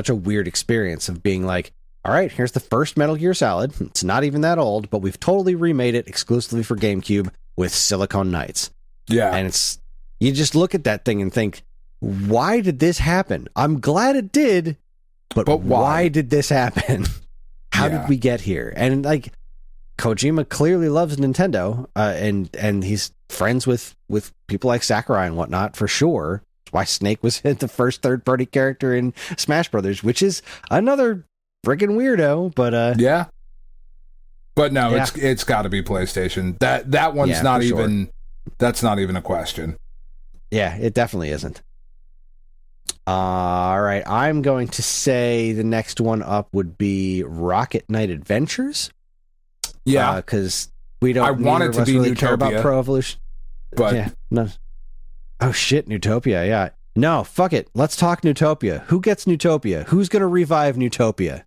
a weird experience of being like, all right, here's the first Metal Gear Solid. It's not even that old, but we've totally remade it exclusively for GameCube with Silicon Knights. Yeah. And you just look at that thing and think, why did this happen? I'm glad it did, but why did this happen? How did we get here? And like, Kojima clearly loves Nintendo, and he's friends with people like Sakurai and whatnot, for sure. That's why Snake was the first third-party character in Smash Brothers, which is another freaking weirdo, but yeah. But no, it's got to be PlayStation. That one's not even that's not even a question. Yeah, it definitely isn't. All right, I'm going to say the next one up would be Rocket Knight Adventures. Yeah, because we don't. I want it to be really Neutopia, care about Pro Evolution, but yeah, no. Oh shit, Neutopia. Yeah, no, fuck it. Let's talk Neutopia. Who gets Neutopia? Who's gonna revive Neutopia?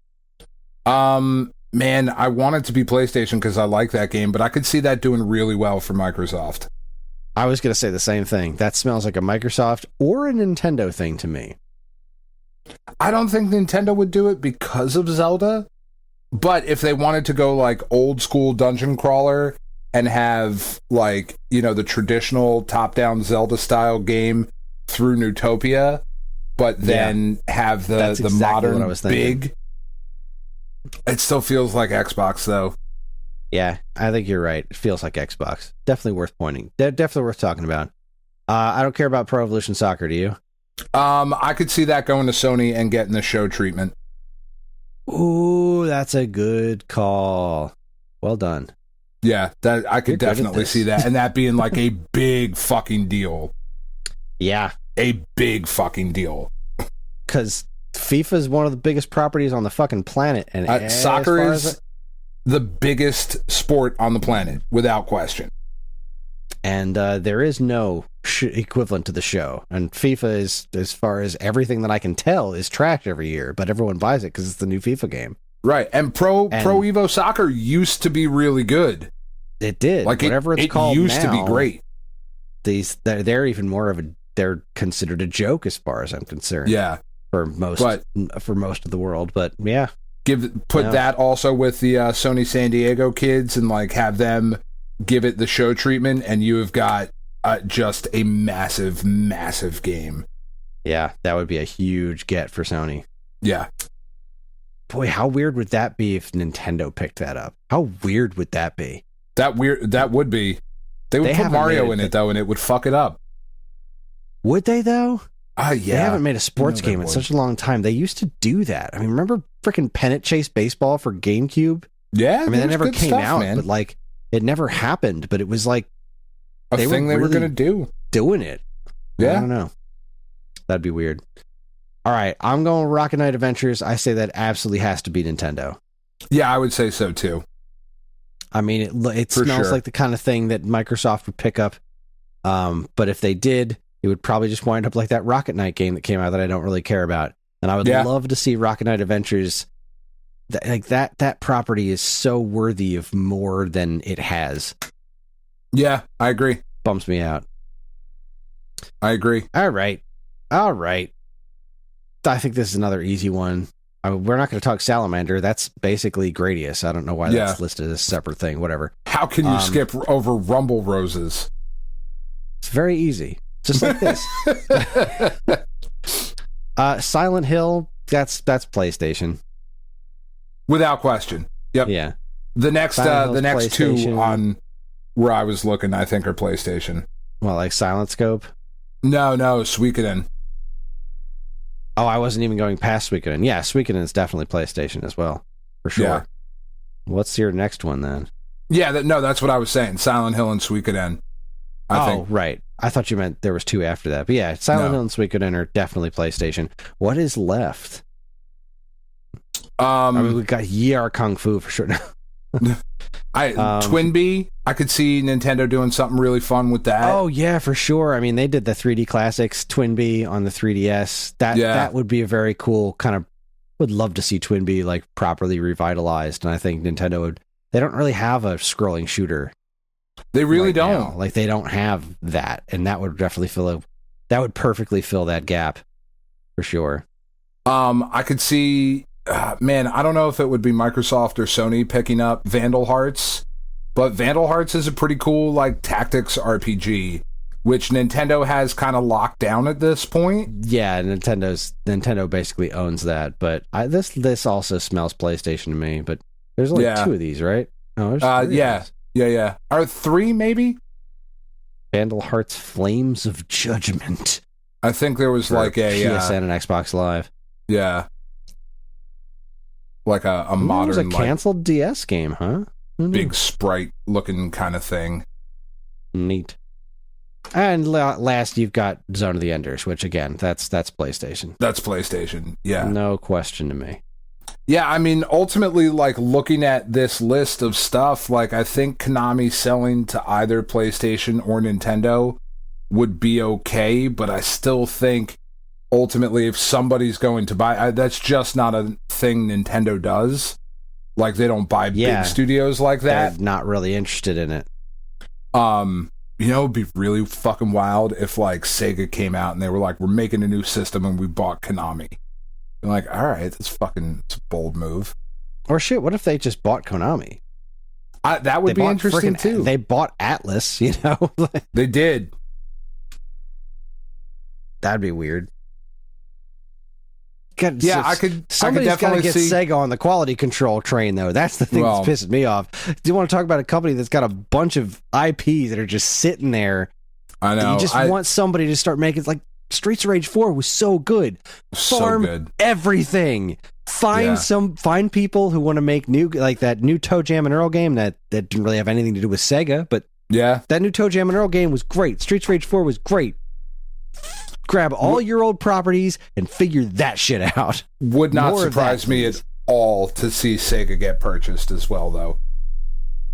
Man, I want it to be PlayStation because I like that game, but I could see that doing really well for Microsoft. I was gonna say the same thing. That smells like a Microsoft or a Nintendo thing to me. I don't think Nintendo would do it because of Zelda. But if they wanted to go like old school dungeon crawler and have like, the traditional top-down Zelda style game through Neutopia, but then have the modern big, it still feels like Xbox though. Yeah, I think you're right. It feels like Xbox. Definitely worth pointing. Definitely worth talking about. I don't care about Pro Evolution Soccer, do you? I could see that going to Sony and getting the show treatment. Ooh, that's a good call. Well done. Yeah, that I could definitely see that, and that being like a big fucking deal. Yeah, a big fucking deal. Because FIFA is one of the biggest properties on the fucking planet, and soccer is the biggest sport on the planet, without question. And there is no equivalent to the show. And FIFA is, as far as everything that I can tell, is trash every year, but everyone buys it because it's the new FIFA game. Right, and Pro Evo Soccer used to be really good. It did. Like whatever it's called now. It used to be great. They're even more of they're considered a joke as far as I'm concerned. Yeah, for most of the world. But yeah, put that also with the Sony San Diego kids and like have them give it the show treatment, and you have got just a massive, massive game. Yeah, that would be a huge get for Sony. Yeah. Boy, how weird would that be if Nintendo picked that up? How weird would that be? That would be. They would put Mario in it, though, and it would fuck it up. Would they, though? Yeah. They haven't made a sports game in such a long time. They used to do that. I mean, remember freaking Pennant Chase Baseball for GameCube? Yeah, I mean, that never came out, man. But like, it never happened, but it was like a thing they were going to do. Doing it. Yeah. I don't know. That'd be weird. All right, I'm going Rocket Knight Adventures. I say that absolutely has to be Nintendo. Yeah, I would say so too. I mean, it smells like the kind of thing that Microsoft would pick up. But if they did, it would probably just wind up like that Rocket Knight game that came out that I don't really care about. And I would love to see Rocket Knight Adventures. That property is so worthy of more than it has. Yeah, I agree. Bums me out. I agree. All right. I think this is another easy one. We're not going to talk Salamander. That's basically Gradius. I don't know why that's listed as a separate thing. Whatever. How can you skip over Rumble Roses? It's very easy. Just like this. Silent Hill, that's PlayStation. Without question. Yep. Yeah. The next two on where I was looking, I think, are PlayStation. Well, like Silent Scope? No, Suikoden. Oh, I wasn't even going past Suikoden. Yeah, Suikoden is definitely PlayStation as well, for sure. Yeah. What's your next one then? Yeah, that's what I was saying. Silent Hill and Suikoden. I think. Right. I thought you meant there was two after that. But yeah, Silent Hill and Suikoden are definitely PlayStation. What is left? I mean, we got Yar Kung Fu for sure. Twinbee, I could see Nintendo doing something really fun with that. Oh yeah, for sure. I mean, they did the 3D classics Twinbee on the 3DS. That would be a very cool kind of. Would love to see Twinbee like properly revitalized, and I think Nintendo would. They don't really have a scrolling shooter. They really don't. Now. Like they don't have that, and that would definitely fill That would perfectly fill that gap, for sure. I could see, man, I don't know if it would be Microsoft or Sony picking up Vandal Hearts, but Vandal Hearts is a pretty cool, like, tactics RPG, which Nintendo has kind of locked down at this point. Yeah, Nintendo basically owns that, but this also smells PlayStation to me, but there's only 2 of these, right? Oh, yeah. Are 3 maybe? Vandal Hearts Flames of Judgment. I think there was like a PSN and Xbox Live. Yeah. Like a modern... It was a canceled DS game, huh? Big sprite looking kind of thing. Neat. And last, you've got Zone of the Enders, which again, that's PlayStation. That's PlayStation, yeah. No question to me. Yeah, I mean, ultimately, like, looking at this list of stuff, like, I think Konami selling to either PlayStation or Nintendo would be okay, but I still think, ultimately, if somebody's going to buy... that's just not a thing Nintendo does. Like, they don't buy big studios like that. They're not really interested in it. You know, it'd be really fucking wild if, like, Sega came out and they were like, we're making a new system and we bought Konami. And like, all right, it's a bold move. Or shit, what if they just bought Konami? That would be interesting, too. They bought Atlas, you know? They did. That'd be weird. Somebody's got to get Sega on the quality control train, though. That's the thing that's pissing me off. Do you want to talk about a company that's got a bunch of IP that are just sitting there? I know. You just want somebody to start making, like, Streets of Rage 4 was so good. Farm everything. Find people who want to make new, like that new Toe Jam and Earl game that didn't really have anything to do with Sega, but that new Toe Jam and Earl game was great. Streets of Rage 4 was great. Grab all your old properties and figure that shit out. Would not surprise me at all to see Sega get purchased as well, though.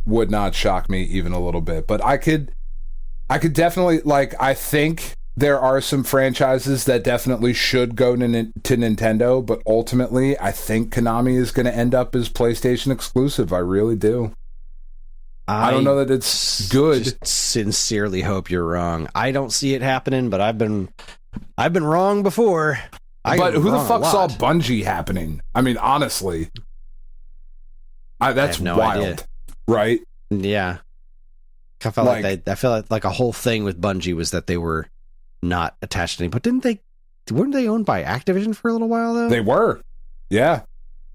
Would not shock me even a little bit. But I could definitely, like, I think there are some franchises that definitely should go to Nintendo, but ultimately, I think Konami is going to end up as PlayStation exclusive. I really do. I don't know that it's good. Just sincerely hope you're wrong. I don't see it happening, but I've been wrong before. But who the fuck saw Bungie happening? I mean, honestly, that's wild, idea. Right? Yeah. I felt like a whole thing with Bungie was that they were not attached to any. But weren't they owned by Activision for a little while though? They were. Yeah.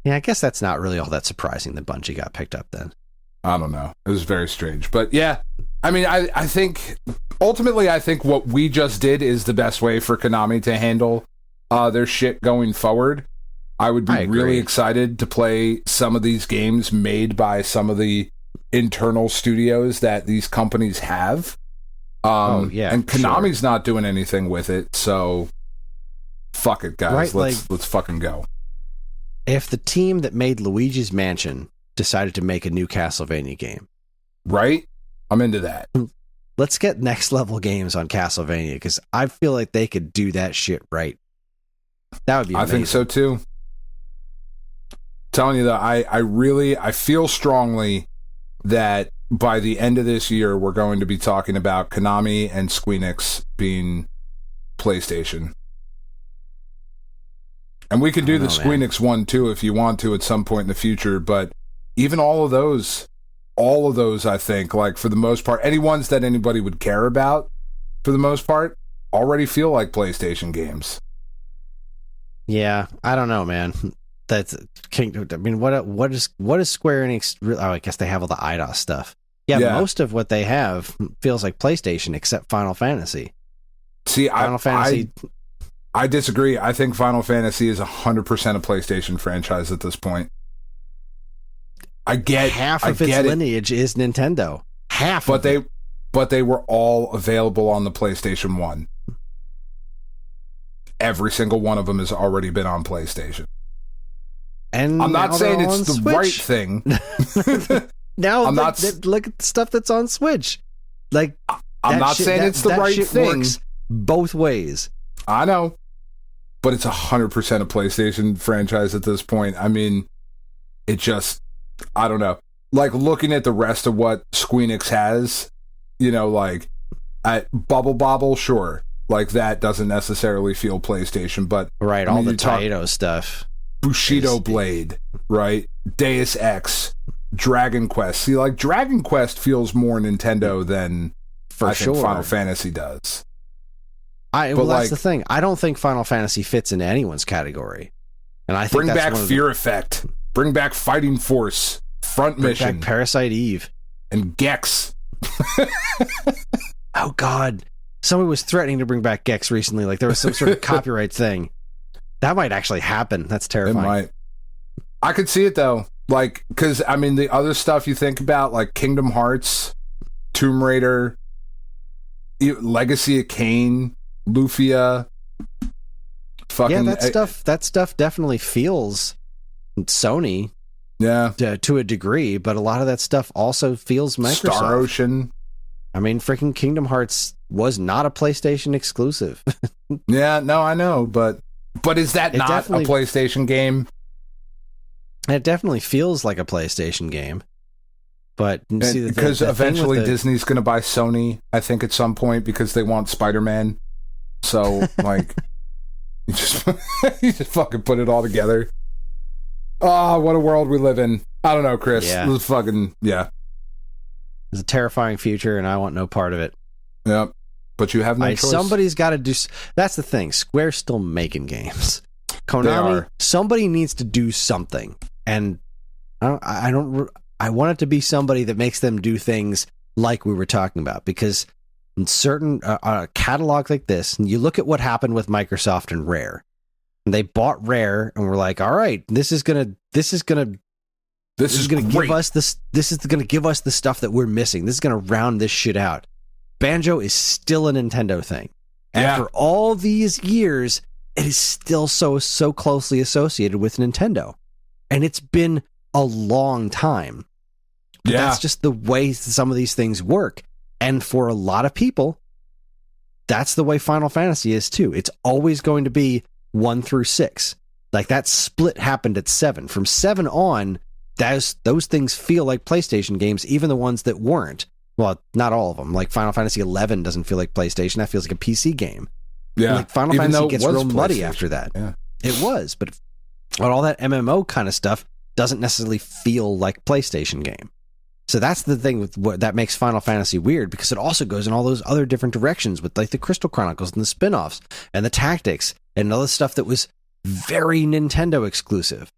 Yeah, I guess that's not really all that surprising that Bungie got picked up then. I don't know. It was very strange. But yeah, I mean, I think, ultimately, I think what we just did is the best way for Konami to handle their shit going forward. I would be really excited to play some of these games made by some of the internal studios that these companies have. And Konami's not doing anything with it, so fuck it, guys. Let's fucking go. If the team that made Luigi's Mansion decided to make a new Castlevania game, right? I'm into that. Let's get next level games on Castlevania, because I feel like they could do that shit right. That would be amazing. I think so too. Telling you that I feel strongly that by the end of this year we're going to be talking about Konami and Squeenix being PlayStation. And we can do the Squeenix one too if you want to at some point in the future, but even all of those, I think, like, for the most part, any ones that anybody would care about, for the most part, already feel like PlayStation games. Yeah, I don't know, man. I mean, what is Square Enix? I guess they have all the IDOS stuff. Yeah, most of what they have feels like PlayStation, except Final Fantasy. See, I disagree. I think Final Fantasy is 100% a PlayStation franchise at this point. Half of its lineage is Nintendo. But they were all available on the PlayStation 1. Every single one of them has already been on PlayStation. And I'm not saying it's the right thing. Now look at the stuff that's on Switch. Like, I'm not saying it's the right thing. Works both ways. I know. But it's 100% a PlayStation franchise at this point. I mean, it just, I don't know. Like, looking at the rest of what Squeenix has, you know, like, at Bubble Bobble, sure. like that doesn't necessarily feel PlayStation, but right, all the Taito stuff. Bushido Blade, right? Deus Ex, Dragon Quest. See, like Dragon Quest feels more Nintendo than I think Final Fantasy does. Well, that's the thing. I don't think Final Fantasy fits into anyone's category. And I think bring back Fear Effect. Bring back Fighting Force. Front Mission. Bring back Parasite Eve. And Gex. Oh, God. Somebody was threatening to bring back Gex recently. Like there was some sort of copyright thing. That might actually happen. That's terrifying. It might. I could see it, though. Like, because, I mean, the other stuff you think about, like Kingdom Hearts, Tomb Raider, Legacy of Kain, Lufia, fucking... Yeah, that stuff definitely feels Sony. Yeah. To a degree, but a lot of that stuff also feels Microsoft. Star Ocean. I mean, freaking Kingdom Hearts was not a PlayStation exclusive. Yeah, no, I know, but is that not a PlayStation game? It definitely feels like a PlayStation game. But see, because eventually Disney's going to buy Sony, I think, at some point because they want Spider-Man. So, like, you just fucking put it all together. Oh, what a world we live in. I don't know, Chris. Yeah. This is fucking, yeah. It's a terrifying future, and I want no part of it. Yep. But you have no choice. Somebody's got to do... That's the thing. Square's still making games. Konami, somebody needs to do something. And I want it to be somebody that makes them do things like we were talking about. Because in certain... a catalog like this, and you look at what happened with Microsoft and Rare. And they bought Rare, and we're like, all right, this is gonna give us the stuff that we're missing. This is gonna round this shit out. Banjo is still a Nintendo thing. After all these years, it is still so closely associated with Nintendo. And it's been a long time. But that's just the way some of these things work. And for a lot of people, that's the way Final Fantasy is too. It's always going to be 1 through 6. Like that split happened at 7. From 7 on, those things feel like PlayStation games, even the ones that weren't. Well, not all of them. Like Final Fantasy 11 doesn't feel like PlayStation. That feels like a PC game. Yeah. Like Final Fantasy gets real muddy after that. Yeah. It was, but all that MMO kind of stuff doesn't necessarily feel like PlayStation game. So that's the thing with what that makes Final Fantasy weird, because it also goes in all those other different directions with like the Crystal Chronicles and the spin-offs and the tactics and all the stuff that was very Nintendo exclusive.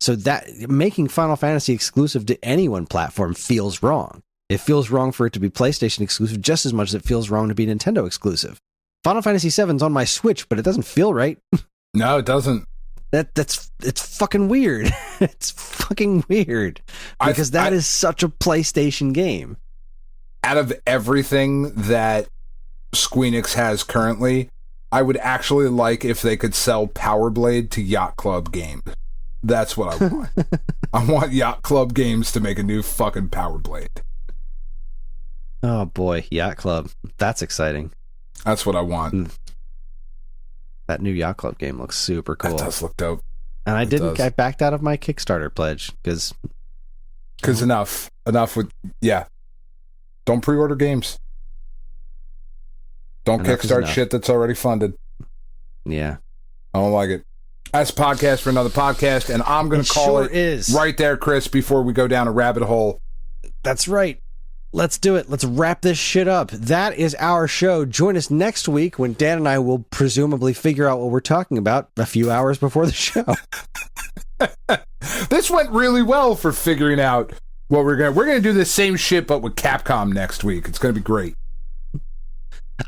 So that making Final Fantasy exclusive to any one platform feels wrong. It feels wrong for it to be PlayStation exclusive just as much as it feels wrong to be Nintendo exclusive. Final Fantasy VII's on my Switch, but it doesn't feel right. No, it doesn't. It's fucking weird. It's fucking weird. Because that is such a PlayStation game. Out of everything that Squeenix has currently, I would actually like if they could sell Power Blade to Yacht Club Games. That's what I want. I want Yacht Club Games to make a new fucking Power Blade. Oh boy, Yacht Club. That's exciting. That's what I want. That new Yacht Club game looks super cool. That does look dope. And I backed out of my Kickstarter pledge because enough with don't pre-order games. Don't kickstart shit that's already funded. Yeah. I don't like it. That's a podcast for another podcast, and I'm going to call it right there, Chris, before we go down a rabbit hole. That's right. Let's do it. Let's wrap this shit up. That is our show. Join us next week when Dan and I will presumably figure out what we're talking about a few hours before the show. This went really well for figuring out what we're going to do the same shit, but with Capcom next week. It's going to be great.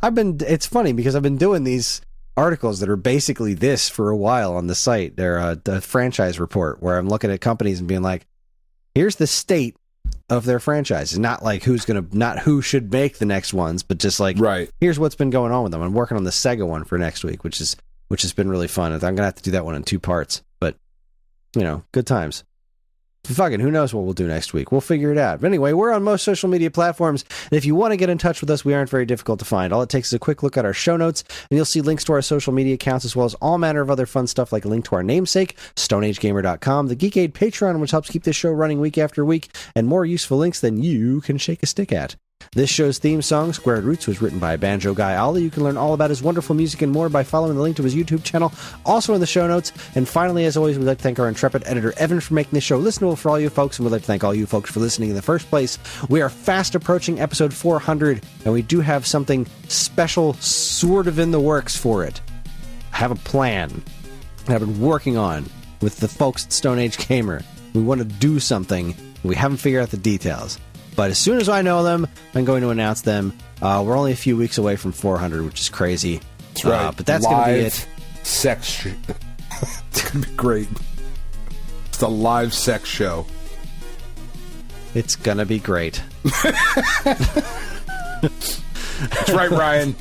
It's funny because I've been doing these articles that are basically this for a while on the site. They're the franchise report where I'm looking at companies and being like, here's the state of their franchises, not like not who should make the next ones, but just like, here's what's been going on with them. I'm working on the Sega one for next week, which has been really fun. I'm gonna have to do that one in 2 parts, but good times. Fucking who knows what we'll do next week. We'll figure it out. But anyway, we're on most social media platforms, and if you want to get in touch with us, we aren't very difficult to find. All it takes is a quick look at our show notes, and you'll see links to our social media accounts, as well as all manner of other fun stuff, like a link to our namesake, StoneAgeGamer.com, the Geekade Patreon, which helps keep this show running week after week, and more useful links than you can shake a stick at. This show's theme song, Squared Roots, was written by Banjo Guy Ollie. You can learn all about his wonderful music and more by following the link to his YouTube channel, also in the show notes. And finally, as always, we'd like to thank our intrepid editor, Evan, for making this show listenable for all you folks, and we'd like to thank all you folks for listening in the first place. We are fast approaching episode 400, and we do have something special sort of in the works for it. I have a plan that I've been working on with the folks at Stone Age Gamer. We want to do something. We haven't figured out the details. But as soon as I know them, I'm going to announce them. We're only a few weeks away from 400, which is crazy. That's right. But that's going to be it. Sex. It's going to be great. It's the live sex show. It's going to be great. That's right, Ryan.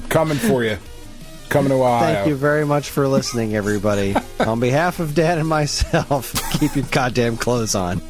Coming for you. Coming to Ohio. Thank you very much for listening, everybody. On behalf of Dan and myself, keep your goddamn clothes on.